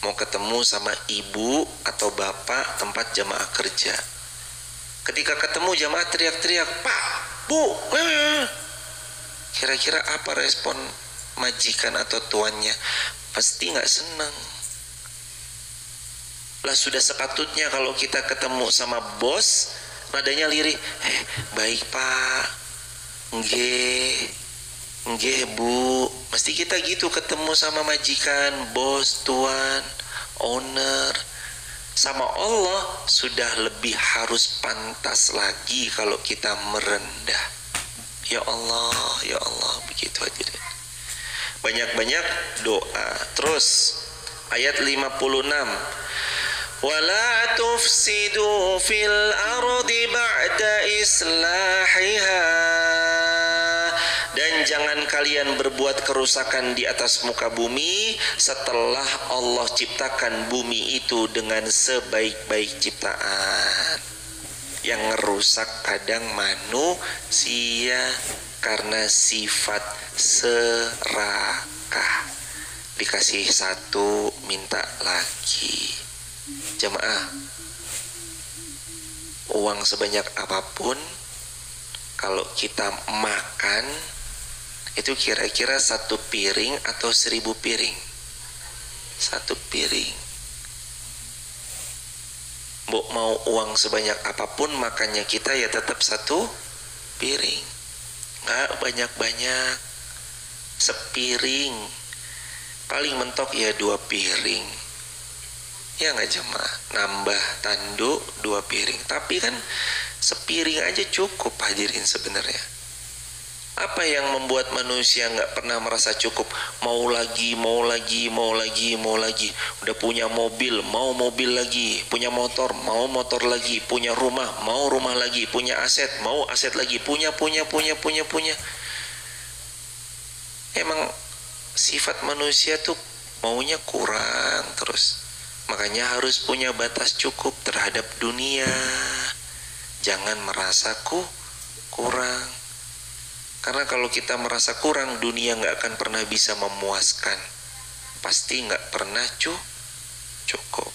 A: mau ketemu sama ibu atau bapak tempat jamaah kerja. Ketika ketemu jamaah teriak-teriak, Pak, Bu, kira-kira apa respon majikan atau tuannya? Pasti nggak senang. Lah sudah sepatutnya kalau kita ketemu sama bos, nadanya lirih, baik Pak, nggih Bu. Mesti kita gitu ketemu sama majikan, bos, tuan, owner. Sama Allah sudah lebih harus pantas lagi kalau kita merendah. Ya Allah, begitu hadirin. Banyak-banyak doa. Terus ayat 56. Wala tufsidu fil ardi ba'da islahiha, dan jangan kalian berbuat kerusakan di atas muka bumi setelah Allah ciptakan bumi itu dengan sebaik-baik ciptaan. Yang ngerusak kadang manusia karena sifat serakah. dikasih satu minta lagi. Jamaah, uang sebanyak apapun kalau kita makan itu kira-kira 1 piring atau 1000 piring. 1 piring. Mbok mau uang sebanyak apapun makannya kita ya tetap 1 piring. Nggak banyak-banyak. Sepiring. Paling mentok ya 2 piring. Ya nggak jemaah, nambah tanduk 2 piring. Tapi kan sepiring aja cukup hadirin sebenarnya. Apa yang membuat manusia nggak pernah merasa cukup? Mau lagi, mau lagi, mau lagi, mau lagi. Udah punya mobil, mau mobil lagi. Punya motor, mau motor lagi. Punya rumah, mau rumah lagi. Punya aset, mau aset lagi. Punya. Emang sifat manusia tuh maunya kurang terus. Makanya harus punya batas cukup terhadap dunia. Jangan merasa kurang. Karena kalau kita merasa kurang, dunia nggak akan pernah bisa memuaskan. Pasti nggak pernah cukup.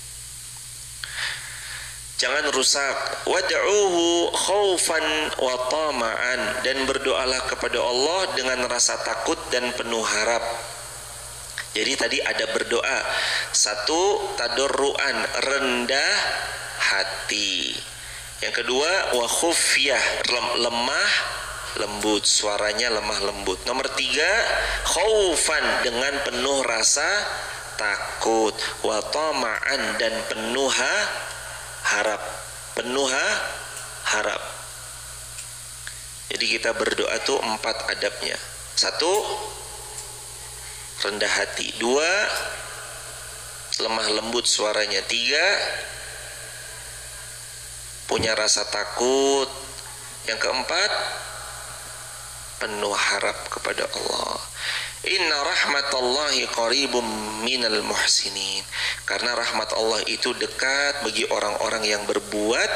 A: Jangan rusak. Wad'uhu khaufan wa tama'an, dan berdoalah kepada Allah dengan rasa takut dan penuh harap. Jadi tadi ada berdoa. 1, tadarruan, rendah hati. Yang kedua, wa khufyah, lemah lembut, suaranya lemah lembut. Nomor 3, khaufan, dengan penuh rasa takut. Wa tama'an, dan penuh harap. Jadi kita berdoa tuh 4 adabnya. 1, rendah hati. 2, lemah lembut suaranya. 3, punya rasa takut. Yang keempat, penuh harap kepada Allah. Inna rahmatallahi qaribum minal muhsinin. Karena rahmat Allah itu dekat bagi orang-orang yang berbuat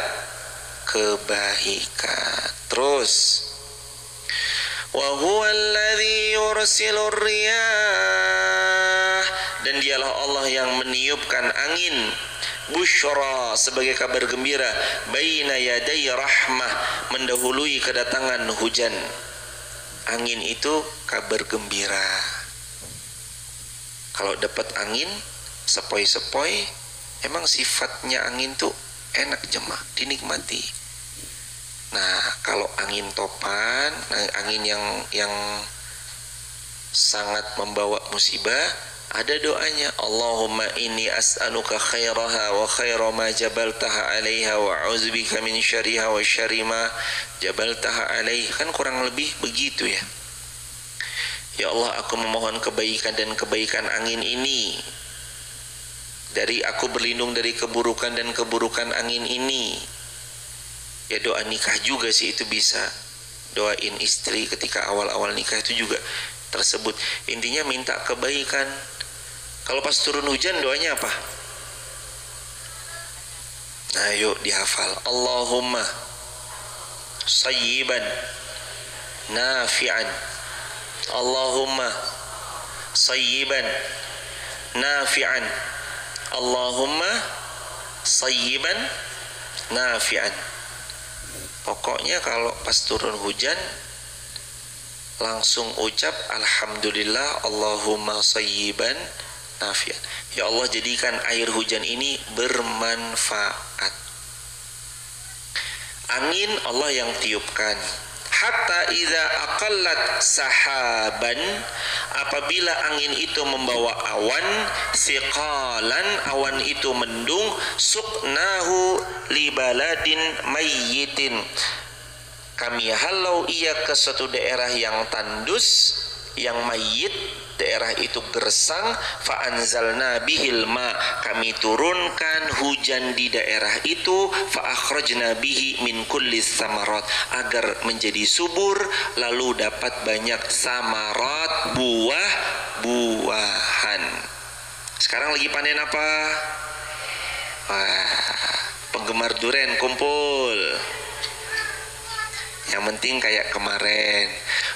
A: kebaikan. Terus, wa huwa alladhi yursilur riyah, dan dialah Allah yang meniupkan angin, busyra, sebagai kabar gembira, baina yaday rahmah, mendahului kedatangan hujan. Angin itu kabar gembira. Kalau dapat angin sepoi-sepoi, emang sifatnya angin tuh enak jemaah, dinikmati. Nah, kalau angin topan, angin yang sangat membawa musibah, ada doanya. Allahumma inni as'aluka khairaha wa khaira ma jabaltaha alaiha wa a'udzubika min syarriha wa syarri ma jabaltaha alaihi. Kan kurang lebih begitu ya. Ya Allah, aku memohon kebaikan dan kebaikan angin ini. Aku berlindung dari keburukan dan keburukan angin ini. Ya, doa nikah juga sih itu bisa. Doain istri ketika awal-awal nikah itu juga tersebut. Intinya minta kebaikan. Kalau pas turun hujan doanya apa? Nah, yuk dihafal. Allahumma sayyiban nafi'an. Allahumma sayyiban nafi'an. Allahumma sayyiban nafi'an. Pokoknya kalau pas turun hujan langsung ucap alhamdulillah, Allahumma sayyiban nafi'an. Ya Allah, jadikan air hujan ini bermanfaat. Angin Allah yang tiupkan. Hatta idza aqallat sahaban, apabila angin itu membawa awan, siqalan, awan itu mendung, suqnahu li baladin mayyitin, kami halau ia ke suatu daerah yang tandus, yang mayit, daerah itu gersang. Fa anzalna bihil ma, kami turunkan hujan di daerah itu. Fa akhrajna bihi min kulli samarat, agar menjadi subur, lalu dapat banyak samarat, buah-buahan. Sekarang lagi panen apa? Wah, penggemar durian kumpul. Yang penting kayak kemarin,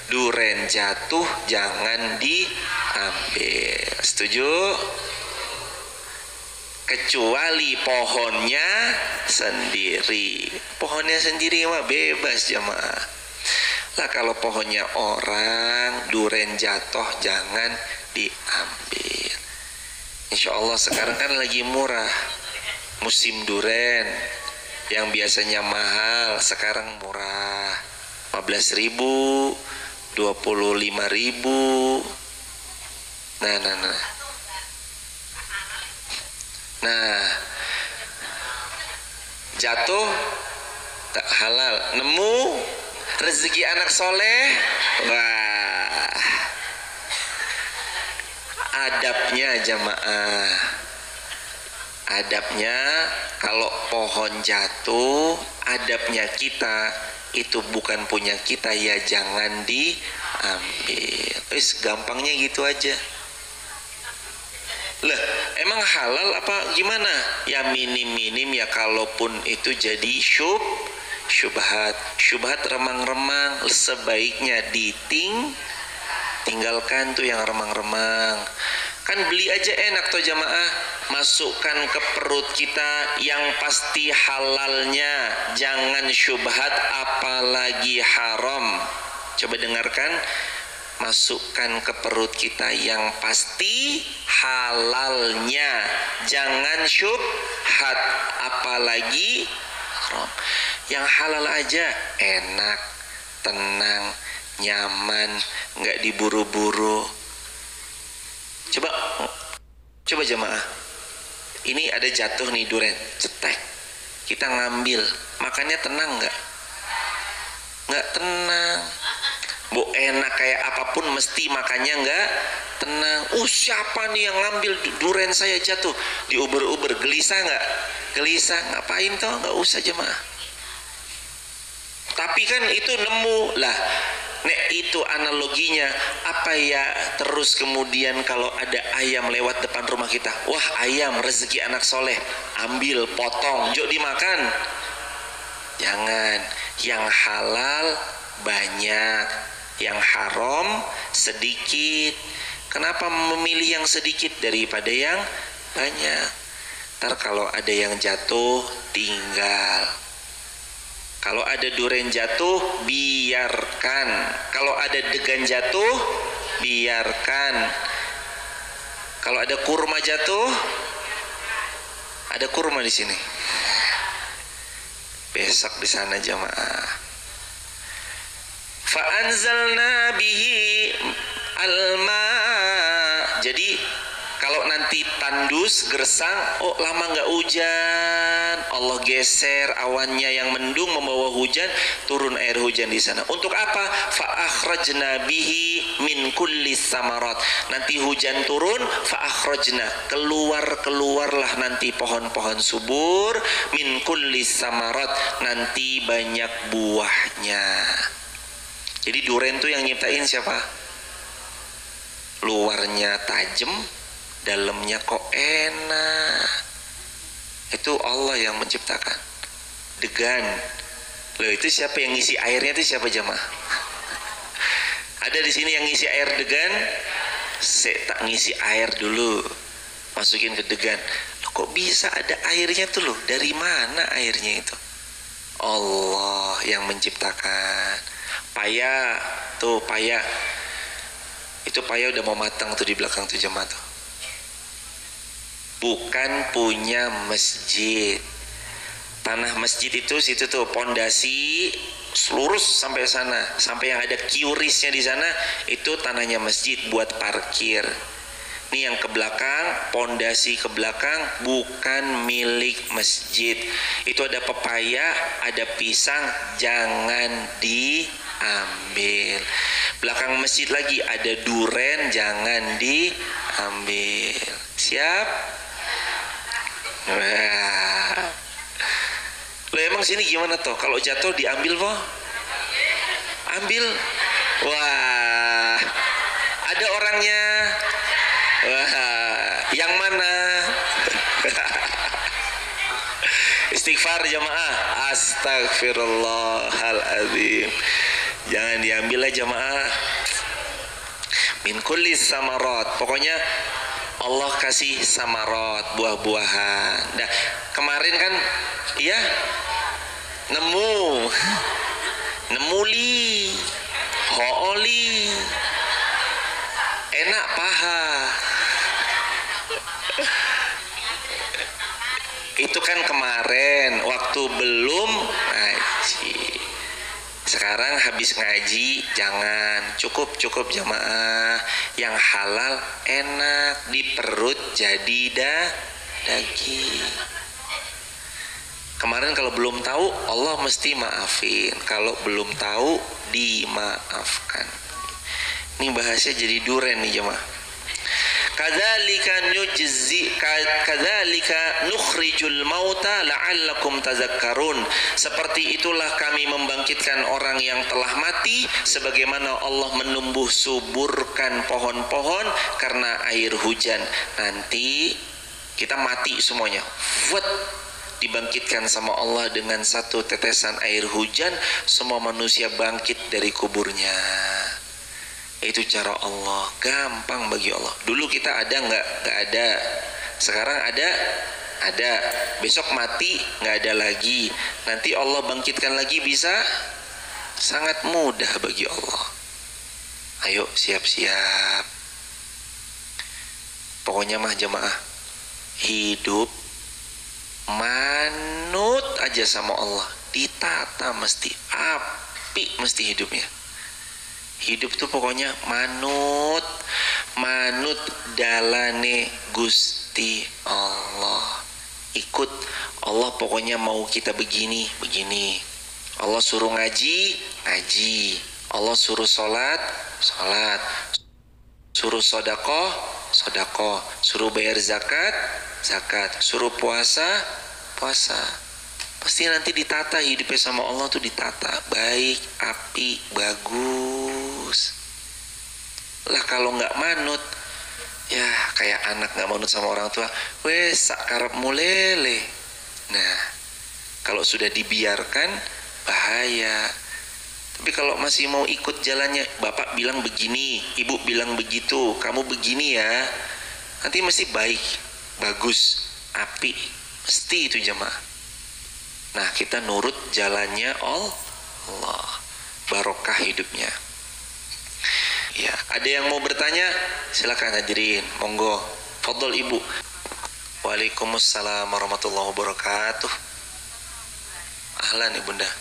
A: duren jatuh jangan diambil. Setuju? Kecuali pohonnya sendiri. Pohonnya sendiri mah bebas jamaah. Lah kalau pohonnya orang, duren jatuh jangan diambil. Insya Allah sekarang kan lagi murah musim duren. Yang biasanya mahal sekarang murah, 15.000, 25.000. Nah, jatuh tak halal, nemu rezeki anak soleh, wah, adabnya jamaah, adabnya kalau pohon jatuh, adabnya kita itu bukan punya kita ya jangan diambil. Wis gampangnya gitu aja. Lah, emang halal apa gimana? Ya minim-minim ya, kalaupun itu jadi syubhat. Syubhat remang-remang, sebaiknya tinggalkan tuh yang remang-remang. Kan beli aja enak tuh jamaah, masukkan ke perut kita yang pasti halalnya, jangan syubhat apalagi haram. Coba dengarkan, masukkan ke perut kita yang pasti halalnya, jangan syubhat apalagi haram. Yang halal aja enak, tenang, nyaman, nggak diburu-buru. Coba jamaah, ini ada jatuh nih duren, cetek, kita ngambil, makannya tenang nggak? Nggak tenang. Bu enak kayak apapun mesti makannya nggak tenang. Siapa nih yang ngambil duren saya jatuh? Diuber-uber, gelisah nggak? Gelisah, ngapain toh? Nggak usah jemaah. Tapi kan itu nemu lah. Nek itu analoginya apa ya, terus kemudian kalau ada ayam lewat depan rumah kita, wah ayam rezeki anak soleh, ambil potong, jok dimakan. Jangan, yang halal banyak, yang haram sedikit. Kenapa memilih yang sedikit daripada yang banyak? Ntar kalau ada yang jatuh tinggal. Kalau ada duren jatuh, biarkan. Kalau ada degan jatuh, biarkan. Kalau ada kurma jatuh, ada kurma di sini. Besok di sana jamaah. Fa'anzalna bihi alma. Jadi kalau nanti tandus, gersang, oh lama nggak hujan, Allah geser awannya yang mendung membawa hujan, turun air hujan di sana. Untuk apa? Fa'akhrajna bihi min kulli samarat. Nanti hujan turun, fa'akhrajna, keluarlah nanti pohon-pohon subur, min kulli samarat, nanti banyak buahnya. Jadi duren tuh yang nyiptain siapa? Luarnya tajam, dalamnya kok enak. Itu Allah yang menciptakan. Degan. Loh, itu siapa yang ngisi airnya? Itu siapa jamaah? Ada di sini yang ngisi air degan? Saya tak ngisi air dulu, masukin ke degan. Loh, kok bisa ada airnya tuh loh? Dari mana airnya itu? Allah yang menciptakan. Paya, tuh paya. Itu paya udah mau matang tuh di belakang tuh jemaah tuh. Bukan punya masjid. Tanah masjid itu situ tuh pondasi lurus sampai sana, sampai yang ada kiurisnya di sana, itu tanahnya masjid buat parkir. Ini yang ke belakang, pondasi ke belakang bukan milik masjid. Itu ada pepaya, ada pisang, jangan diambil. Belakang masjid lagi ada duren, jangan diambil. Siap? Wah. Lo emang sini gimana toh? Kalau jatuh diambil po? Ambil. Wah. Ada orangnya. Wah. Yang mana? Istighfar jamaah. Astagfirullahaladzim. Jangan diambil lah jamaah. Min kulli samarat. Pokoknya Allah kasih samarot, buah-buahan. Nah, kemarin kan ya nemu li hooli enak paha. Itu kan kemarin waktu belum ngaji. Sekarang habis ngaji jangan, cukup jamaah. Yang halal enak, di perut jadi daging. Kemarin kalau belum tahu Allah mesti maafin, kalau belum tahu dimaafkan. Ini bahasanya jadi duren nih jemaah. Kadzalika nukhrijul mauta la'allakum tazakkarun. Seperti itulah kami membangkitkan orang yang telah mati, sebagaimana Allah menumbuh suburkan pohon-pohon karena air hujan. Nanti kita mati semuanya, dibangkitkan sama Allah dengan satu tetesan air hujan, semua manusia bangkit dari kuburnya. Itu cara Allah, gampang bagi Allah. Dulu kita ada nggak ada. Sekarang ada. Besok mati nggak ada lagi. Nanti Allah bangkitkan lagi, bisa sangat mudah bagi Allah. Ayo siap-siap. Pokoknya mah jemaah, hidup manut aja sama Allah, ditata mesti api, mesti hidupnya. Hidup tuh pokoknya manut dalane Gusti Allah. Ikut Allah, pokoknya mau kita begini. Allah suruh ngaji. Allah suruh sholat. Suruh sedekah, suruh bayar zakat, suruh puasa. Pasti nanti ditata hidupnya sama Allah tuh, ditata baik, api, bagus. Lah kalau nggak manut, ya kayak anak nggak manut sama orang tua, wes sakarep mulele. Nah, kalau sudah dibiarkan bahaya. Tapi kalau masih mau ikut jalannya, bapak bilang begini, ibu bilang begitu, kamu begini ya, nanti mesti baik, bagus, api, mesti itu jemaah. Nah, kita nurut jalannya Allah, barokah hidupnya. Ya, ada yang mau bertanya? Silakan hadirin, monggo. Fadhol ibu. Waalaikumsalam warahmatullahi wabarakatuh. Ahlan ibunda.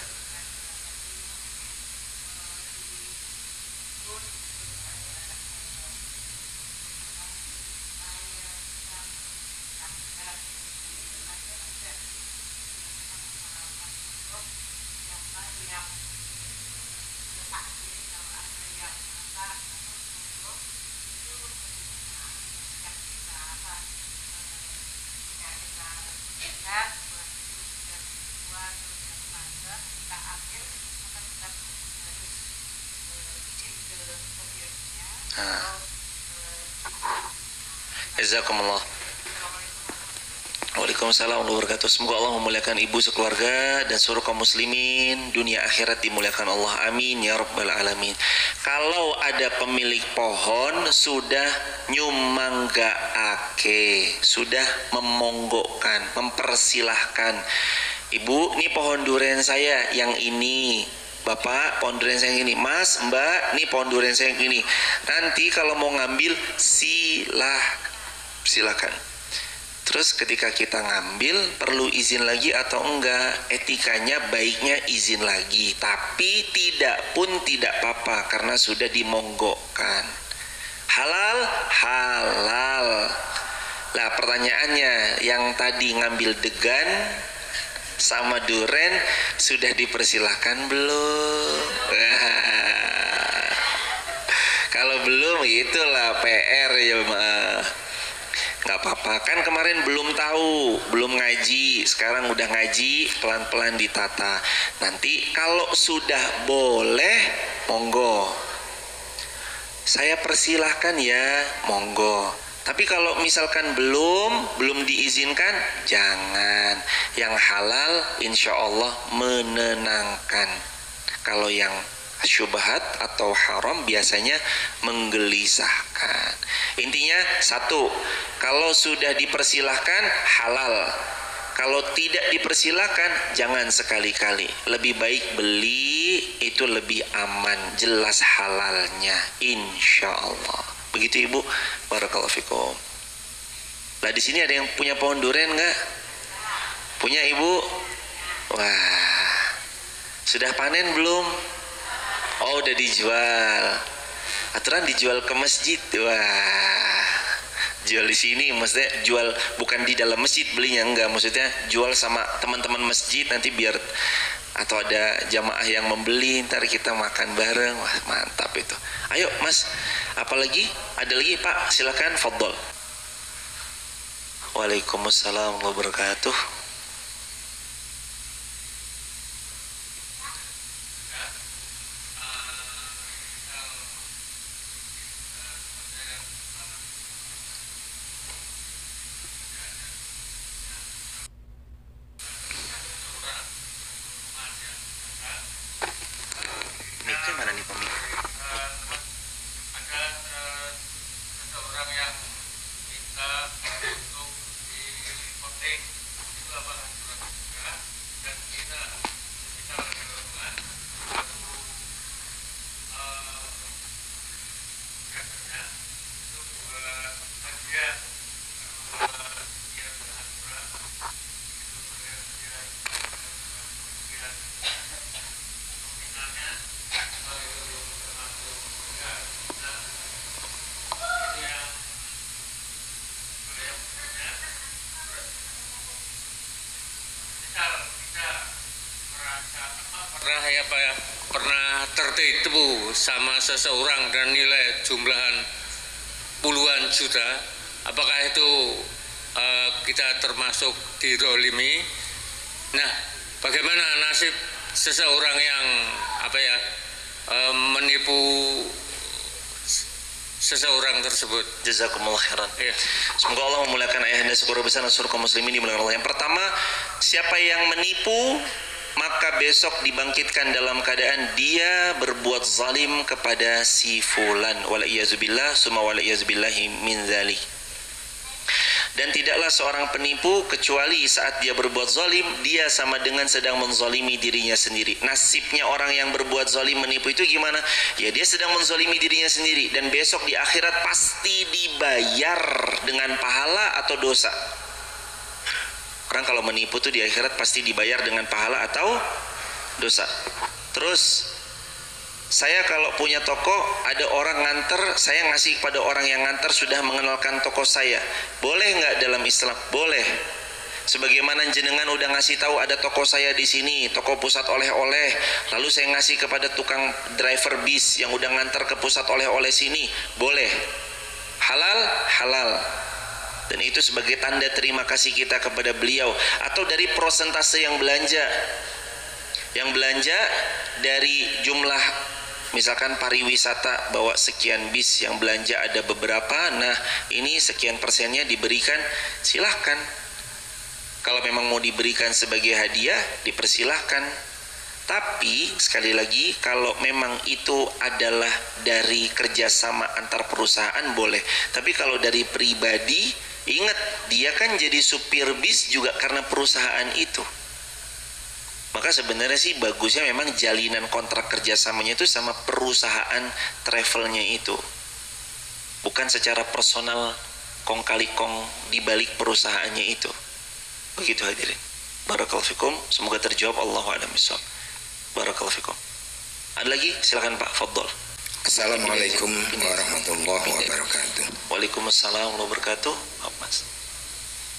A: Jazakumullah. Waalaikumsalam warahmatullahi wabarakatuh. Semoga Allah memuliakan ibu sekeluarga dan seluruh kaum muslimin, dunia akhirat dimuliakan Allah. Amin ya rabbal alamin. Kalau ada pemilik pohon sudah nyumanggaake, sudah memonggokkan, mempersilahkan, ibu, ini pohon durian saya yang ini. Bapak, pohon durian saya yang ini. Mas, mbak, ini pohon durian saya yang ini. Nanti kalau mau ngambil silakan. Terus ketika kita ngambil, perlu izin lagi atau enggak? Etikanya baiknya izin lagi, tapi tidak apa-apa karena sudah dimonggokkan. Halal. Lah pertanyaannya, yang tadi ngambil degan sama duren sudah dipersilahkan belum? Kalau belum, itulah PR ya mah. Gak apa-apa, kan kemarin belum tahu, belum ngaji, sekarang udah ngaji, pelan-pelan ditata. Nanti kalau sudah boleh, monggo, saya persilahkan ya, monggo. Tapi kalau misalkan belum diizinkan, jangan. Yang halal insya Allah menenangkan. Kalau yang syubhat atau haram biasanya menggelisahkan. Intinya satu, kalau sudah dipersilahkan halal. Kalau tidak dipersilahkan jangan sekali-kali. Lebih baik beli, itu lebih aman, jelas halalnya, insya Allah. Begitu Ibu. Barakallahu fikum. Lah di sini ada yang punya pohon durian nggak? Punya Ibu? Wah, sudah panen belum? Oh, udah dijual. Aturan dijual ke masjid. Wah, jual di sini maksudnya jual bukan di dalam masjid belinya, enggak, maksudnya jual sama teman-teman masjid nanti biar atau ada jamaah yang membeli ntar kita makan bareng. Wah, mantap itu. Ayo Mas, apalagi ada lagi Pak, silakan fadhol. Waalaikumsalam warahmatullahi wabarakatuh. Mic-nya mana nih pemik?
B: Ada seseorang yang minta untuk dipotek, itu apakah surat juga, dan kita lakukan katanya itu buat hadiah dia berhanura itu berhadiah kemudian nominalnya pernah tertipu sama seseorang dan nilai jumlahan puluhan juta, apakah itu kita termasuk dirolimi? Nah, bagaimana nasib seseorang yang menipu seseorang tersebut?
A: Jazakumullah khairan.
B: Ya.
A: Semoga Allah memuliakan ayahanda seluruh besar dan seluruh kaum muslimin dimuliakan Allah. Yang pertama, siapa yang menipu maka besok dibangkitkan dalam keadaan dia berbuat zalim kepada si fulan. Walaiyazubillah summa walaiyazubillahi min dzalik. Dan tidaklah seorang penipu kecuali saat dia berbuat zalim, dia sama dengan sedang menzalimi dirinya sendiri. Nasibnya orang yang berbuat zalim menipu itu gimana? Ya dia sedang menzalimi dirinya sendiri, dan besok di akhirat pasti dibayar dengan pahala atau dosa. Orang kalau menipu tuh di akhirat pasti dibayar dengan pahala atau dosa. Terus saya kalau punya toko, ada orang nganter, saya ngasih kepada orang yang nganter sudah mengenalkan toko saya. Boleh nggak dalam Islam? Boleh. Sebagaimana jenengan udah ngasih tahu ada toko saya di sini, toko pusat oleh-oleh. Lalu saya ngasih kepada tukang driver bis yang udah nganter ke pusat oleh-oleh sini. Boleh. Halal, halal. Dan itu sebagai tanda terima kasih kita kepada beliau. Atau dari persentase yang belanja. Yang belanja dari jumlah, misalkan pariwisata bawa sekian bis, yang belanja ada beberapa, nah ini sekian persennya diberikan, silahkan. Kalau memang mau diberikan sebagai hadiah, dipersilahkan. Tapi sekali lagi, kalau memang itu adalah dari kerjasama antar perusahaan boleh. Tapi kalau dari pribadi, ingat dia kan jadi supir bis juga karena perusahaan itu. Maka sebenarnya sih bagusnya memang jalinan kontrak kerjasamanya itu sama perusahaan travelnya itu, bukan secara personal kong kali kong di balik perusahaannya itu. Begitu hadirin. Barakallahu fikum. Semoga terjawab. Allahu a'lam bishawab. Barakallahu fikum. Ada lagi? Silakan Pak, fadhol.
C: Assalamualaikum warahmatullahi wabarakatuh.
A: Waalaikumsalam warahmatullahi wabarakatuh. Mas,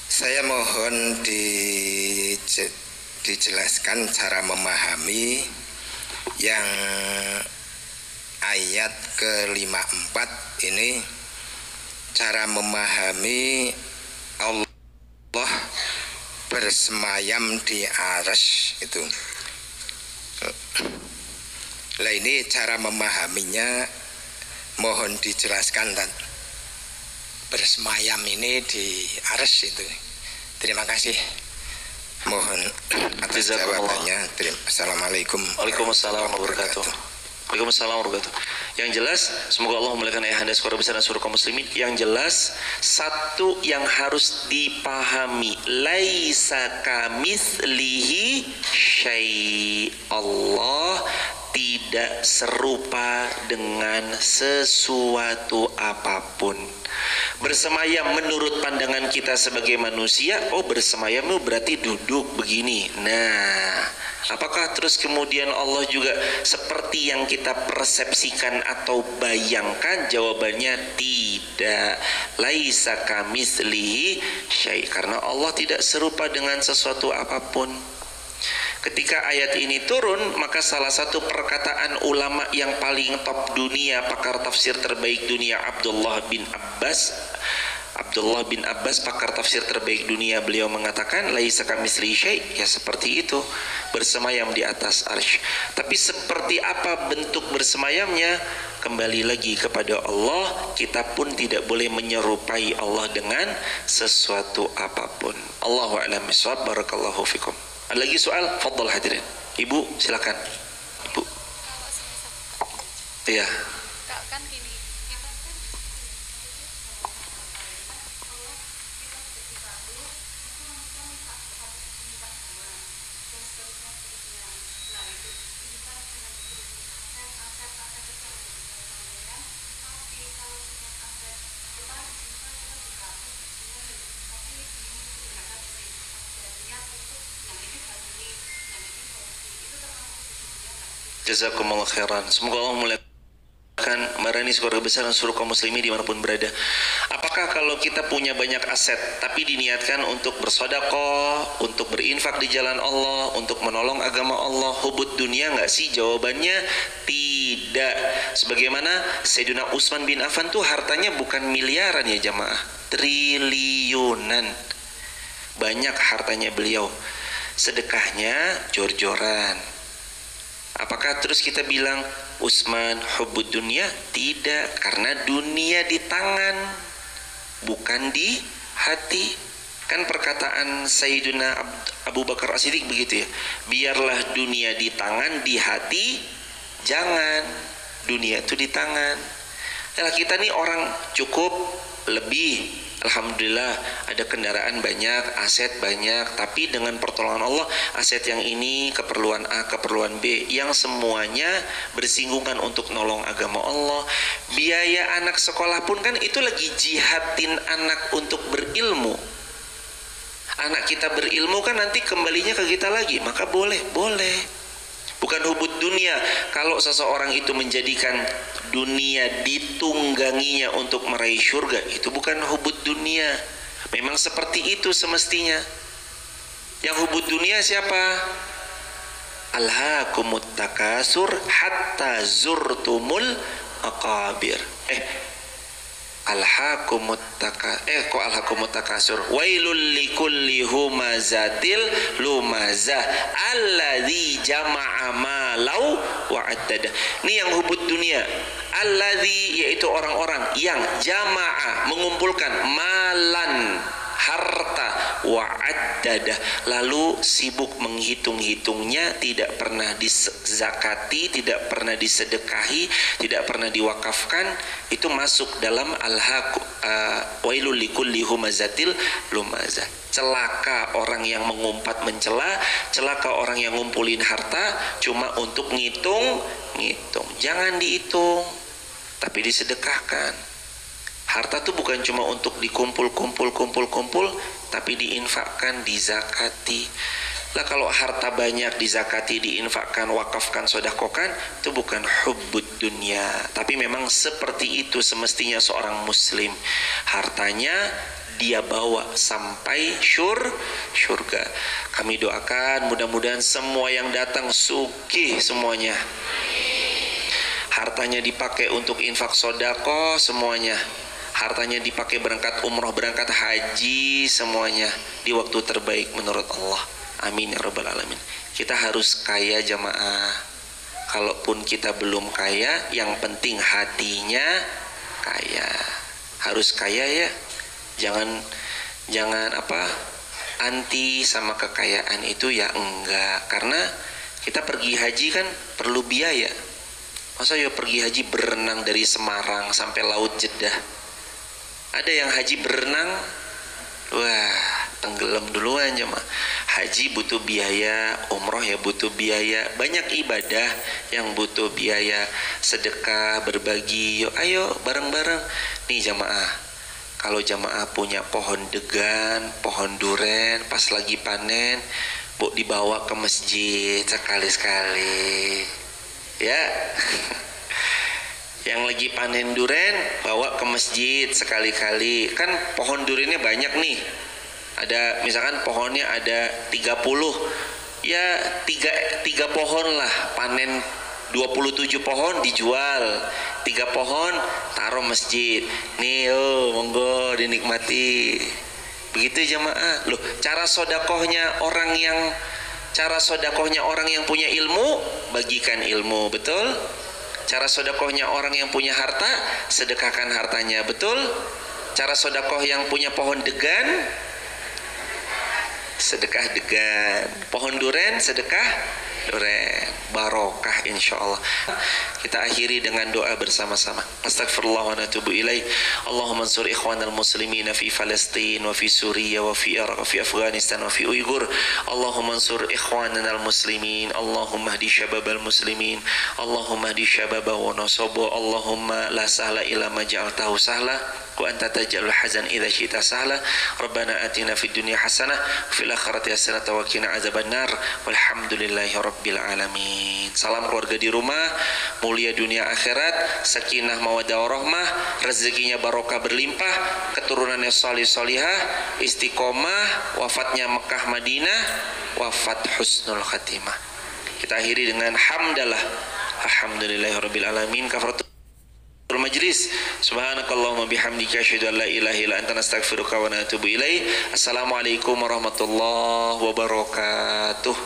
C: saya mohon dijelaskan cara memahami yang ayat ke-54 ini, cara memahami Allah bersemayam di arsy itu. Lah ini cara memahaminya mohon dijelaskan, dan bersemayam ini di arsy itu. Terima kasih. Mohon atas jawabannya. Assalamualaikum
A: Waalaikumsalam warahmatullahi wabarakatuh. Waalaikumsalam warahmatullahi wabarakatuh. Yang jelas, semoga Allah memuliakan ayahanda sekolah besar dan seluruh kaum muslimin. Yang jelas, satu yang harus dipahami, laisa kamitslihi syai'. Allah tidak serupa dengan sesuatu apapun. Bersemayam menurut pandangan kita sebagai manusia, oh bersemayam itu berarti duduk begini. Nah, apakah terus kemudian Allah juga seperti yang kita persepsikan atau bayangkan? Jawabannya tidak. Laisa kamitslihi syai', karena Allah tidak serupa dengan sesuatu apapun. Ketika ayat ini turun, maka salah satu perkataan ulama yang paling top dunia, pakar tafsir terbaik dunia, Abdullah bin Abbas, pakar tafsir terbaik dunia, beliau mengatakan laisa kamitslihi syai', ya seperti itu, bersemayam di atas arsy. Tapi seperti apa bentuk bersemayamnya, kembali lagi kepada Allah. Kita pun tidak boleh menyerupai Allah dengan sesuatu apapun. Allahu a'lam bishawab. Barakallahu fikum. Ada lagi soal? Fadhal hadirin. Ibu silakan. Ibu. Iya.
D: Kan gini, kita kan
A: Jazakumullah khairan. Semoga Allah memuliakan marani keluarga besar dan seluruh kaum muslimin dimanapun berada. Apakah kalau kita punya banyak aset tapi diniatkan untuk bersedekah, untuk berinfak di jalan Allah, untuk menolong agama Allah, hubud dunia nggak sih? Jawabannya tidak. Sebagaimana Sayyidina Utsman bin Affan tuh hartanya bukan miliaran ya jamaah, triliunan. Banyak hartanya beliau. Sedekahnya jor-joran. Apakah terus kita bilang Utsman hubud dunia? Tidak, karena dunia di tangan, bukan di hati. Kan perkataan Sayyidina Abu Bakar As-Siddiq begitu ya, biarlah dunia di tangan, di hati jangan. Dunia itu di tangan. Nah, kita nih orang cukup lebih, alhamdulillah ada kendaraan banyak, aset banyak, tapi dengan pertolongan Allah aset yang ini keperluan A, keperluan B, yang semuanya bersinggungan untuk nolong agama Allah. Biaya anak sekolah pun kan itu lagi jihadin anak untuk berilmu. Anak kita berilmu kan nanti kembalinya ke kita lagi, maka boleh. Bukan hubud dunia. Kalau seseorang itu menjadikan dunia ditungganginya untuk meraih surga, itu bukan hubud dunia. Memang seperti itu semestinya. Yang hubud dunia siapa? Alhaakumut takasur hatta zurtumul maqabir. Alhaakumut takasur wailul likulli humazatil lumazah alladzi jama'a malau wa'addada. Ini yang hubud dunia. Alladzi, yaitu orang-orang yang jama'a, mengumpulkan, malan, harta, wa'addada, lalu sibuk menghitung-hitungnya, tidak pernah dizakati, tidak pernah disedekahi, tidak pernah diwakafkan. Itu masuk dalam wailul likulli humazatil lumazah. Celaka orang yang mengumpat mencela, celaka orang yang ngumpulin harta cuma untuk ngitung. Jangan dihitung, tapi disedekahkan. Harta itu bukan cuma untuk dikumpul, tapi diinfakkan, dizakati. Lah kalau harta banyak dizakati, diinfakkan, wakafkan, sodakokan, itu bukan hubbud dunia. Tapi memang seperti itu semestinya seorang muslim. Hartanya dia bawa sampai surga. Kami doakan mudah-mudahan semua yang datang sugih semuanya. Hartanya dipakai untuk infak sodako semuanya. Hartanya dipakai berangkat umroh, berangkat haji semuanya di waktu terbaik menurut Allah. Amin ya rabbal alamin. Kita harus kaya jamaah. Kalaupun kita belum kaya, yang penting hatinya kaya. Harus kaya ya. Jangan anti sama kekayaan itu ya, enggak. Karena kita pergi haji kan perlu biaya. Masa ya pergi haji berenang dari Semarang sampai Laut Jeddah? Ada yang haji berenang, wah tenggelam duluan jemaah. Haji butuh biaya, umroh ya butuh biaya, banyak ibadah yang butuh biaya. Sedekah, berbagi, yuk ayo bareng-bareng. Nih jemaah, kalau jemaah punya pohon degan, pohon duren, pas lagi panen, bu dibawa ke masjid sekali-sekali, ya. Yang lagi panen duren bawa ke masjid sekali-kali. Kan pohon durennya banyak nih. Ada misalkan pohonnya ada 30. Ya 3 pohon lah panen 27 pohon dijual. 3 pohon taruh masjid. Nih monggo dinikmati. Begitu jemaah. Loh, cara sodakohnya orang yang punya ilmu, bagikan ilmu, betul? Cara sodakohnya orang yang punya harta, sedekahkan hartanya, betul? Cara sodakoh yang punya pohon degan, sedekah degan. Pohon duren, sedekah duren. Barokah insyaallah. Kita akhiri dengan doa bersama-sama. Astagfirullah wa natubu ilaih. Allahumma ansur ikhwanal muslimin fi Palestin wa fi Suriah wa fi Iraq wa fi Afghanistan wa fi Uyghur. Allahumma ansur ikhwanal muslimin. Allahumma hdi syababal muslimin. Allahumma hdi syababa wa nasabu. Allahumma la sahla illa ma ja'altahu sahla wa anta taj'alul hazan idza syi'ta sahla. Rabbana atina fid dunya hasanah wa fil akhirati hasanah wa qina adzabannar. Walhamdulillahi rabbil alamin. Salam keluarga di rumah, mulia dunia akhirat, sakinah mawaddah warahmah, rezekinya barokah berlimpah, keturunannya shalih shalihah, istiqomah, wafatnya Mekah Madinah, wafat husnul khatimah. Kita akhiri dengan hamdalah. Alhamdulillahirabbil alamin. Kafaratul majlis. Subhanakallahumma bihamdika asyhadu an la ilaha illa anta astaghfiruka wa atubu ilaik. Assalamualaikum warahmatullahi wabarakatuh.